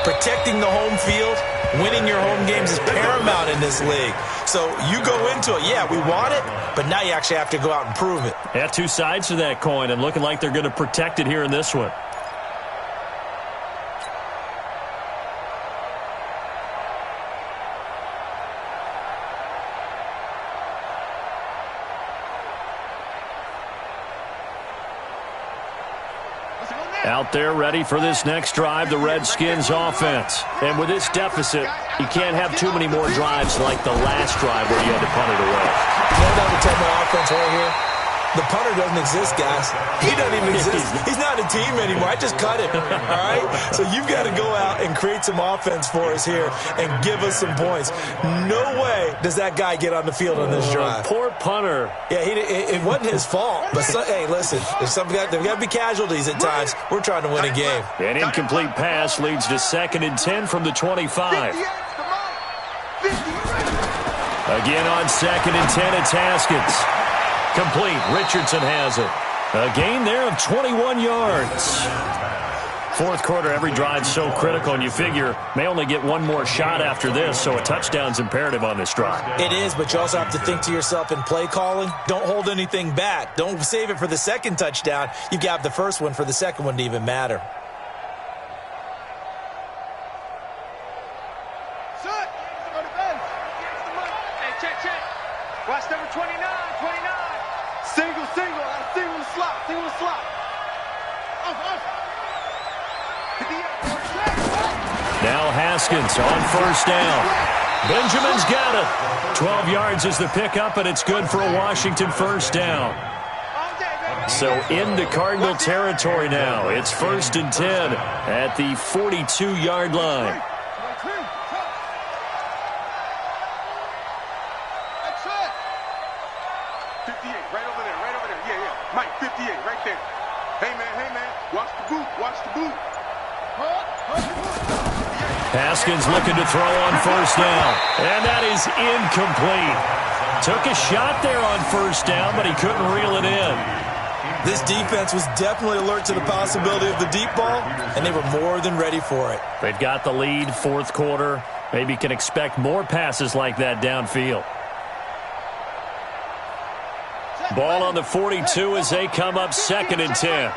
protecting the home field, winning your home games is paramount in this league. So you go into it, yeah, we want it, but now you actually have to go out and prove it. Yeah, two sides to that coin, and looking like they're going to protect it here in this one. Out there ready for this next drive, the Redskins offense. And with this deficit, you can't have too many more drives like the last drive where you had to punt it away. You know what tell my offense right here? The punter doesn't exist, guys. He doesn't even exist. He's not a team anymore. I just cut him, all right? So you've got to go out and create some offense for us here and give us some points. No way does that guy get on the field on this drive. Poor punter. Yeah, it wasn't his fault. But, hey, listen, there's got to be casualties at times. We're trying to win a game. An incomplete pass leads to 2nd and 10 from the 25. Again on 2nd and 10, it's Haskins. Complete. Richardson has it. A gain there of 21 yards. Fourth quarter, every drive so critical, and you figure may only get one more shot after this, so a touchdown's imperative on this drive. It is, but you also have to think to yourself in play calling, don't hold anything back. Don't save it for the second touchdown. You got the first one for the second one to even matter. Watch number 29. Single, single the slot. Now Haskins on first down. Benjamin's got it. 12 yards is the pickup, and it's good for a Washington first down. So into Cardinal territory now. It's 1st and 10 at the 42-yard line. Haskins looking to throw on first down, and that is incomplete. Took a shot there on first down, but he couldn't reel it in. This defense was definitely alert to the possibility of the deep ball, and they were more than ready for it. They've got the lead, fourth quarter. Maybe can expect more passes like that downfield. Ball on the 42 as they come up 2nd and 10.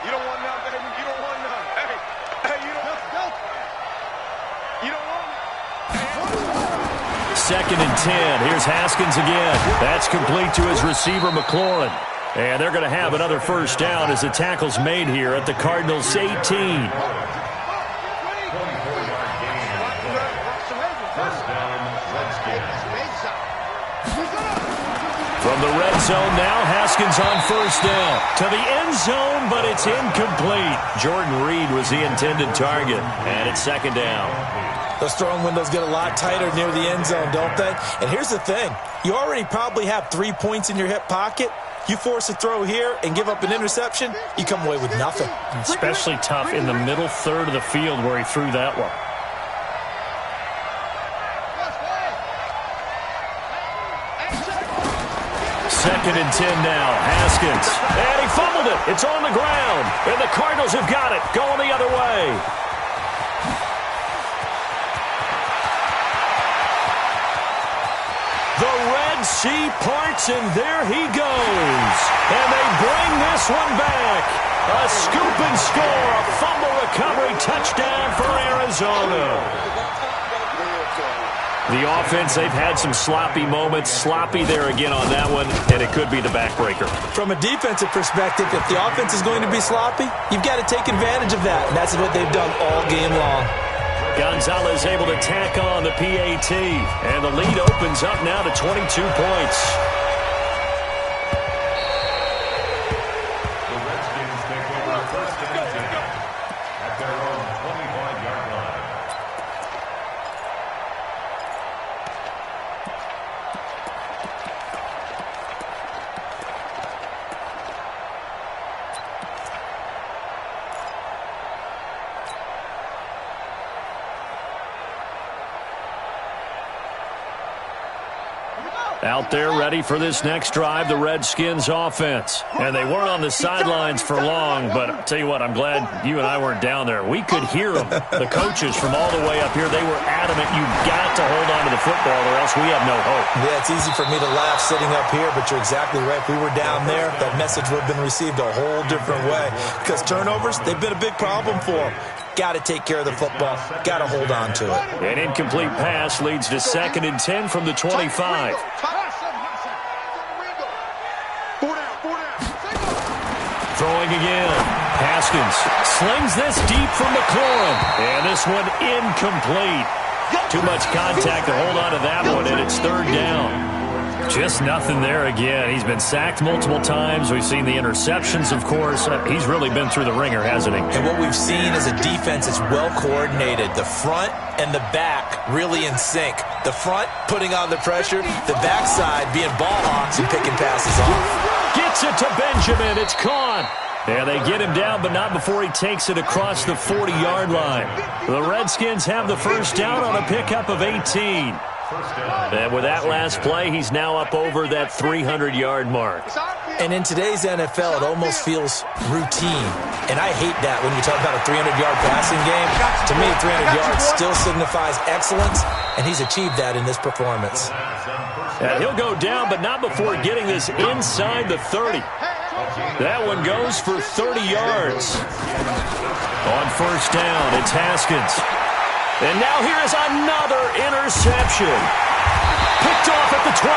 You don't want none, baby. You don't want none. Hey, you don't want none. You don't want it. 2nd and 10. Here's Haskins again. That's complete to his receiver, McLaurin. And they're going to have another first down as the tackle's made here at the Cardinals' 18. From the red zone now, Haskins on first down. To the end zone, but it's incomplete. Jordan Reed was the intended target, and it's 2nd down. Those throwing windows get a lot tighter near the end zone, don't they? And here's the thing. You already probably have 3 points in your hip pocket. You force a throw here and give up an interception, you come away with nothing. Especially tough in the middle third of the field where he threw that one. Second and 10 now. Haskins. And he fumbled it. It's on the ground. And the Cardinals have got it. Going the other way. The Red Sea parts, and there he goes. And they bring this one back. A scoop and score. A fumble recovery touchdown for Arizona. The offense, they've had some sloppy moments. Sloppy there again on that one, and it could be the backbreaker. From a defensive perspective, if the offense is going to be sloppy, you've got to take advantage of that, and that's what they've done all game long. Gonzalez able to tack on the PAT, and the lead opens up now to 22 points. The Redskins take over 1st and 10 at their own 25-yard line. Out there ready for this next drive, the Redskins offense. And they weren't on the sidelines for long, but I'll tell you what, I'm glad you and I weren't down there. We could hear them. The coaches from all the way up here, they were adamant, you've got to hold on to the football or else we have no hope. Yeah, it's easy for me to laugh sitting up here, but you're exactly right. If we were down there, that message would have been received a whole different way. Because turnovers, they've been a big problem for them. Got to take care of the football. Got to hold on to it. An incomplete pass leads to 2nd and 10 from the 25. Throwing again. Haskins slings this deep from McLaurin. And this one incomplete. Too much contact to hold on to that one, and it's 3rd down. Just nothing there again. He's been sacked multiple times. We've seen the interceptions, of course. He's really been through the ringer, hasn't he? And what we've seen is a defense that's well coordinated. The front and the back really in sync. The front putting on the pressure. The backside being ball hawks and picking passes off. Gets it to Benjamin. It's caught. And they get him down, but not before he takes it across the 40-yard line. The Redskins have the first down on a pickup of 18. And with that last play, he's now up over that 300-yard mark. And in today's NFL, it almost feels routine. And I hate that when you talk about a 300-yard passing game. To me, 300 yards still signifies excellence, and he's achieved that in this performance. And he'll go down, but not before getting this inside the 30. That one goes for 30 yards. On first down, it's Haskins. And now here is another interception. Picked off at the 12.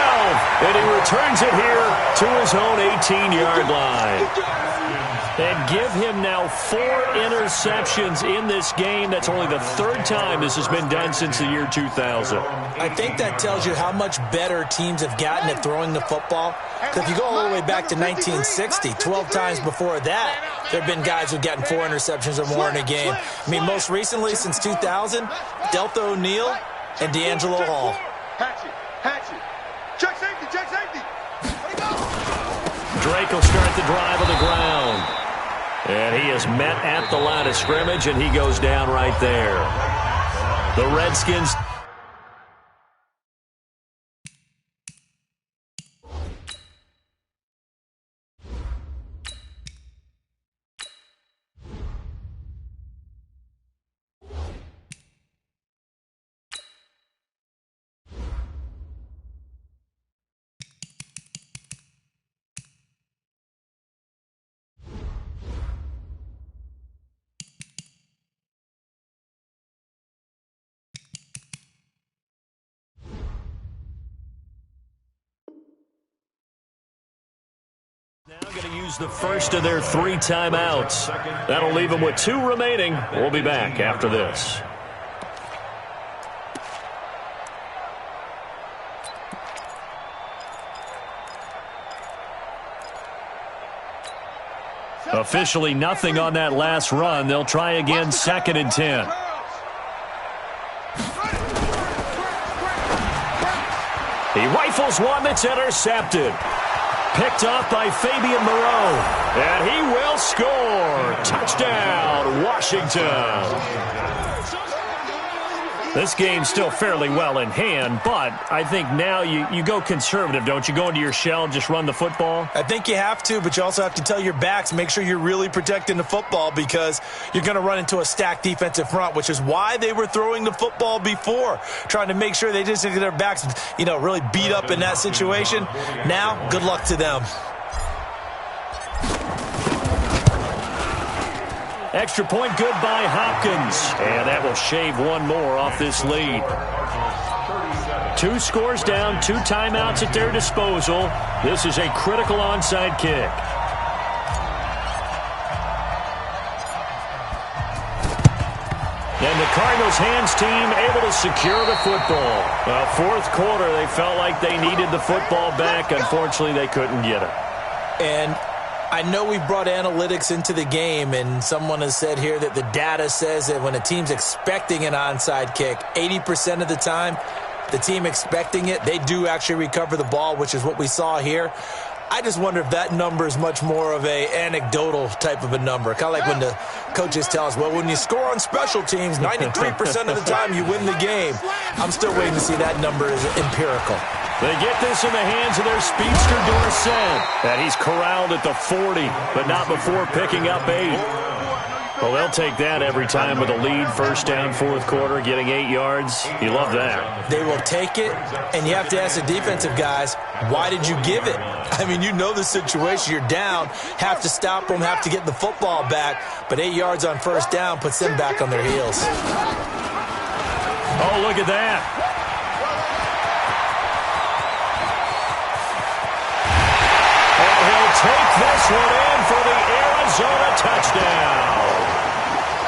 And he returns it here to his own 18-yard line. And give him now 4 interceptions in this game. That's only the 3rd time this has been done since the year 2000. I think that tells you how much better teams have gotten at throwing the football. Because if you go all the way back to 1960, 12 times before that, there have been guys who've gotten 4 interceptions or more in a game. I mean, most recently, since 2000, Delta O'Neal and D'Angelo Hall. Check safety, check safety. Drake will start the drive on the ground. And he is met at the line of scrimmage, and he goes down right there. The Redskins... Now going to use the first of their 3 timeouts. That'll leave them with 2 remaining. We'll be back after this. Officially nothing on that last run. They'll try again, 2nd and 10. He rifles one that's intercepted. Picked off by Fabian Moreau. And he will score. Touchdown, Washington. This game's still fairly well in hand, but I think now you go conservative, don't you? Go into your shell and just run the football? I think you have to, but you also have to tell your backs, make sure you're really protecting the football because you're going to run into a stacked defensive front, which is why they were throwing the football before, trying to make sure they just get their backs, really beat up in that situation. Now, good luck to them. Extra point good by Hopkins. And that will shave one more off this lead. 2 scores down, 2 timeouts at their disposal. This is a critical onside kick. And the Cardinals hands team able to secure the football. Fourth quarter, they felt like they needed the football back. Unfortunately, they couldn't get it. And I know we brought analytics into the game, and someone has said here that the data says that when a team's expecting an onside kick, 80% of the time, the team expecting it, they do actually recover the ball, which is what we saw here. I just wonder if that number is much more of a anecdotal type of a number. Kind of like when the coaches tell us, well, when you score on special teams, 93% of the time you win the game. I'm still waiting to see that number is empirical. They get this in the hands of their speedster Dorsett. And he's corralled at the 40, but not before picking up 8. Well, they'll take that every time with a lead. First down, fourth quarter, getting 8 yards. You love that. They will take it, and you have to ask the defensive guys, why did you give it? I mean, you know the situation. You're down, have to stop them, have to get the football back, but 8 yards on first down puts them back on their heels. Oh, look at that. And he'll take this one in for the Arizona touchdown.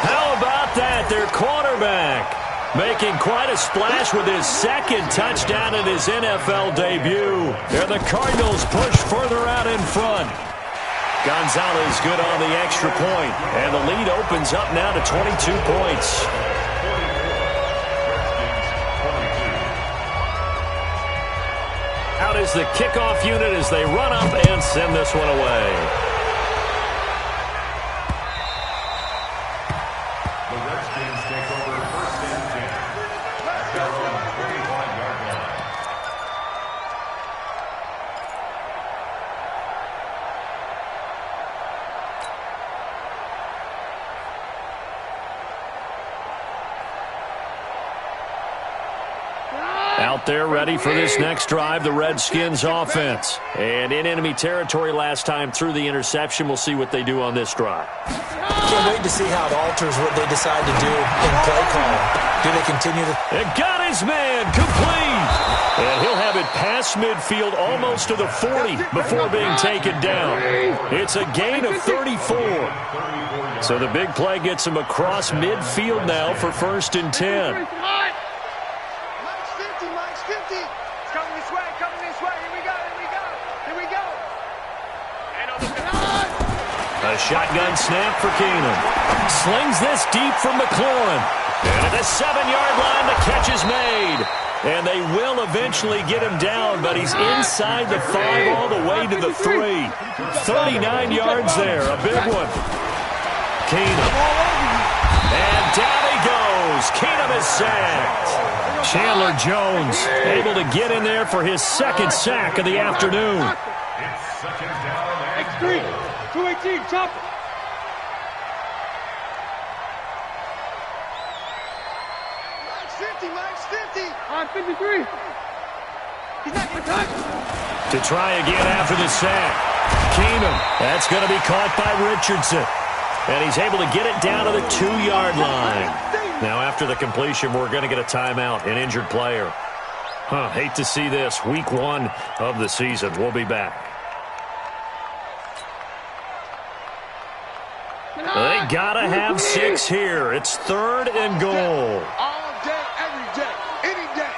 How about that? Their quarterback making quite a splash with his second touchdown in his NFL debut. And the Cardinals push further out in front. Gonzalez good on the extra point. And the lead opens up now to 22 points. Out is the kickoff unit as they run up and send this one away. The Redskins take over first and 10. At their own 45-yard line. Out there ready for this next drive, the Redskins offense. And in enemy territory last time through the interception. We'll see what they do on this drive. Can't wait to see how it alters what they decide to do in play calling. Do they continue to... And got his man complete. And he'll have it past midfield almost to the 40 before being taken down. It's a gain of 34. So the big play gets him across midfield now for first and 10. A shotgun snap for Keenum. Slings this deep from McLaurin. And at the 7-yard line, the catch is made. And they will eventually get him down, but he's inside the 5 all the way to the 3. 39 yards there, a big one. Keenum. And down he goes. Keenum is sacked. Chandler Jones able to get in there for his second sack of the afternoon. It's second down and 3. 218, chop it. Max 50. I'm 53. He's not going to touch. To try again after the sack. Keenum. That's going to be caught by Richardson. And he's able to get it down to the 2-yard line. Now after the completion, we're going to get a timeout, an injured player. Hate to see this. Week 1 of the season. We'll be back. They got to have 6 here. It's 3rd and goal. All day, every day, any day.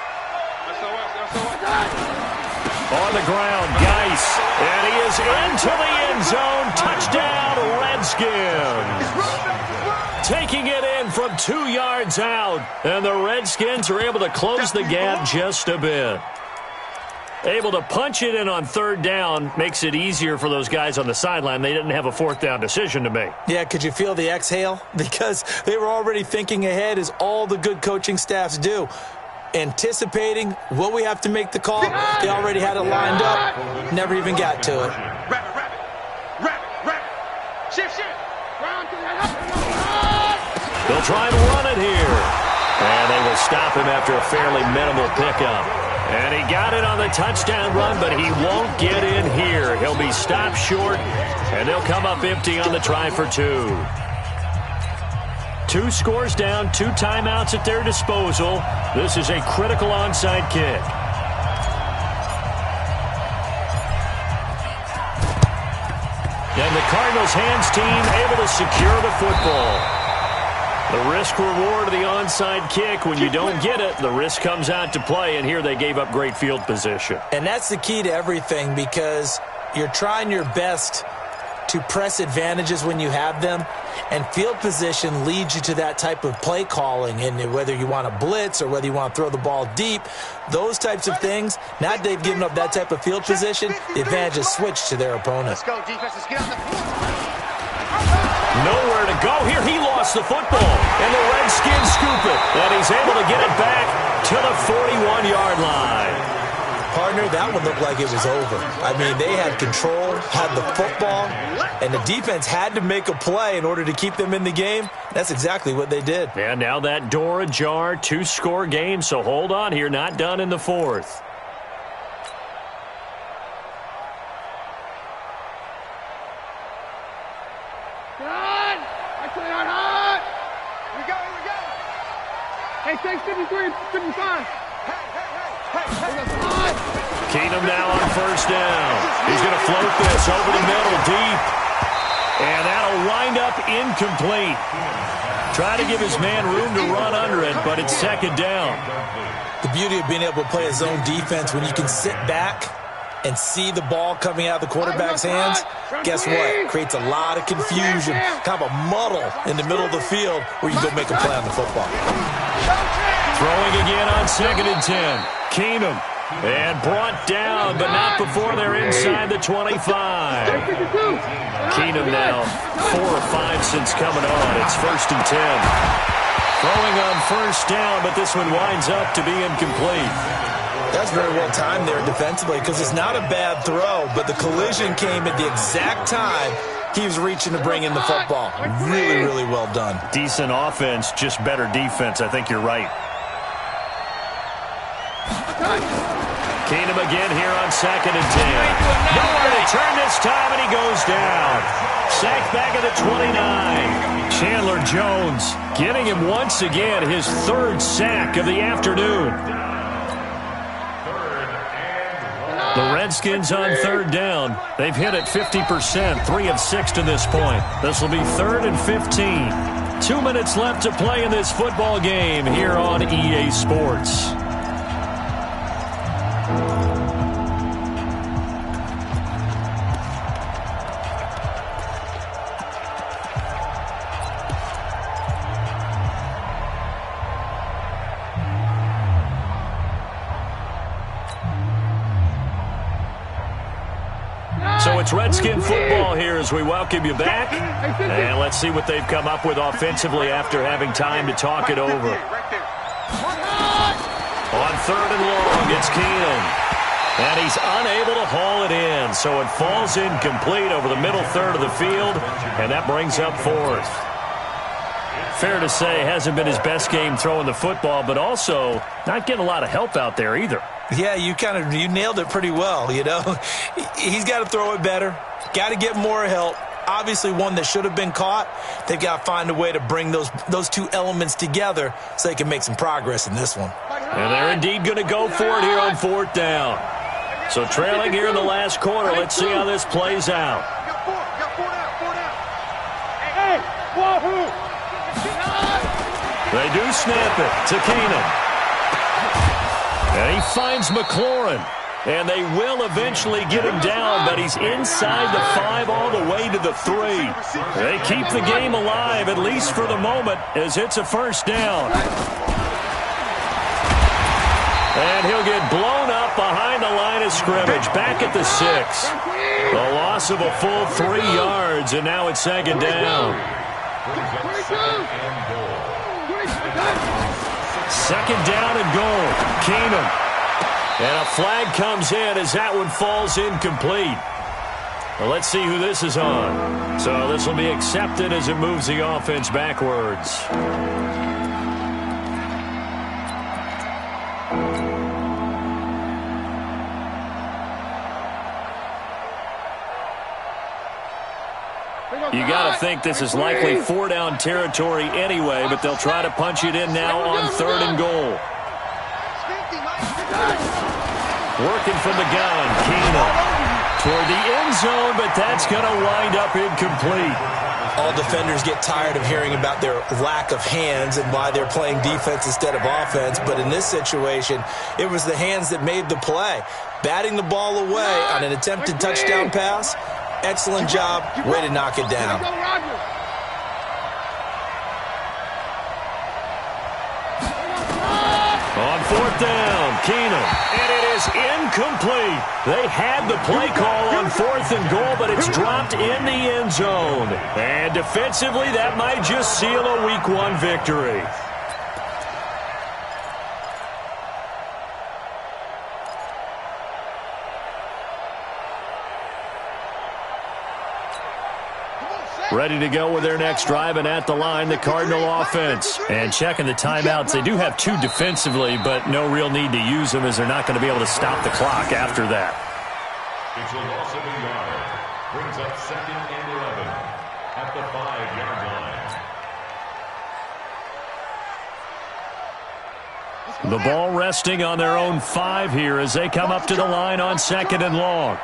On the ground, Geis. And he is into the end zone. Touchdown, Redskins. Taking it in from 2 yards out. And the Redskins are able to close the gap just a bit. Able to punch it in on 3rd down makes it easier for those guys on the sideline. They didn't have a 4th down decision to make. Yeah, could you feel the exhale? Because they were already thinking ahead, as all the good coaching staffs do. Anticipating, will we have to make the call? They already had it lined up. Never even got to it. Rabbit. Shift. They'll try and run it here. And they will stop him after a fairly minimal pickup. And he got it on the touchdown run, but he won't get in here. He'll be stopped short, and they'll come up empty on the try for 2. 2 scores down, 2 timeouts at their disposal. This is a critical onside kick. And the Cardinals hands team able to secure the football. The risk-reward of the onside kick, when you don't get it, the risk comes out to play, and here they gave up great field position. And that's the key to everything, because you're trying your best to press advantages when you have them, and field position leads you to that type of play calling. And whether you want to blitz or whether you want to throw the ball deep, those types of things, now that they've given up that type of field position, the advantage is switched to their opponent. Let's go, defense. Let's get on the field. Nowhere to go here. He lost the football, and the Redskins scoop it. And he's able to get it back to the 41-yard line. Partner, that one looked like it was over. I mean, they had control, had the football, and the defense had to make a play in order to keep them in the game. That's exactly what they did. And now that door ajar, 2-score game, so hold on here, not done in the fourth. Hey, 653, 55. Keenum now on first down. He's going to float this over the middle deep. And that'll wind up incomplete. Try to give his man room to run under it, but it's second down. The beauty of being able to play a zone defense when you can sit back and see the ball coming out of the quarterback's hands, guess what? Creates a lot of confusion, kind of a muddle in the middle of the field where you can go make a play on the football. Throwing again on 2nd and 10. Keenum. And brought down, but not before they're inside the 25. Keenum now 4 or 5 since coming on. It's 1st and 10. Throwing on first down, but this one winds up to be incomplete. That's very well timed there defensively because it's not a bad throw, but the collision came at the exact time he was reaching to bring in the football. Really, really well done. Decent offense, just better defense. I think you're right. Keenum again here on 2nd and 10. Nowhere to turn this time, and he goes down. Sacked back at the 29. Chandler Jones getting him once again his 3rd sack of the afternoon. The Redskins on 3rd down. They've hit it 50%, 3 of 6 to this point. This will be 3rd and 15. 2 minutes left to play in this football game here on EA Sports. So it's Redskin football here as we welcome you back. And let's see what they've come up with offensively after having time to talk it over. On 3rd and long, it's Keenum. And he's unable to haul it in, so it falls incomplete over the middle third of the field, and that brings up 4th. Fair to say, hasn't been his best game throwing the football, but also not getting a lot of help out there either. Yeah, you nailed it pretty well, you know. He's got to throw it better, got to get more help. Obviously one that should have been caught. They've got to find a way to bring those two elements together so they can make some progress in this one. And they're indeed going to go for it here on 4th down. So trailing here in the last quarter, let's see how this plays out. They do snap it to Keenum. And he finds McLaurin. And they will eventually get him down, but he's inside the 5 all the way to the 3. They keep the game alive, at least for the moment, as it's a 1st down. And he'll get blown up behind the line of scrimmage, back at the 6. The loss of a full 3 yards, and now it's 2nd down. 2nd down and goal. Keenum. And a flag comes in as that one falls incomplete. Well, let's see who this is on. So this will be accepted as it moves the offense backwards. You got to think this is likely 4-down territory anyway, but they'll try to punch it in now on 3rd and goal. Working from the gun, Keenum toward the end zone, but that's going to wind up incomplete. All defenders get tired of hearing about their lack of hands and why they're playing defense instead of offense, but in this situation, it was the hands that made the play. Batting the ball away on an attempted touchdown pass, excellent job, way to knock it down. On 4th down, Keenum, and it is incomplete. They had the play call on 4th and goal, but it's dropped in the end zone. And defensively, that might just seal a Week 1 victory. Ready to go with their next drive, and at the line, the Cardinal offense. And checking the timeouts, they do have 2 defensively, but no real need to use them as they're not going to be able to stop the clock after that. It's a loss of a yard. Brings up 2nd and 11 at the 5-yard line. The ball resting on their own 5 here as they come up to the line on 2nd and long.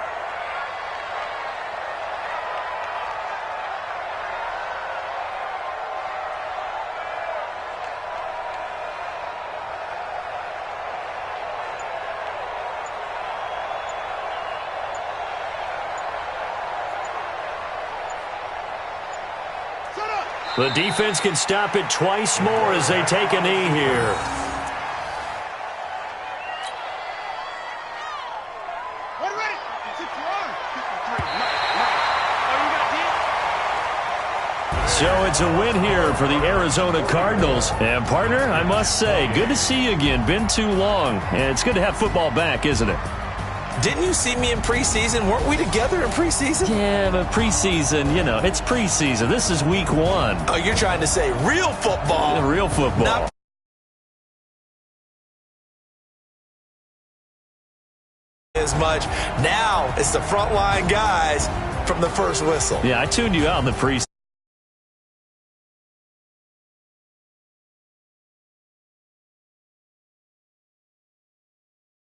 The defense can stop it twice more as they take a knee here. So it's a win here for the Arizona Cardinals. And, partner, I must say, good to see you again. Been too long. And it's good to have football back, isn't it? Didn't you see me in preseason? Weren't we together in preseason? Yeah, but preseason, you know, it's preseason. This is week 1. Oh, you're trying to say real football. Yeah, real football. Not as much. Now it's the frontline guys from the first whistle. Yeah, I tuned you out in the preseason.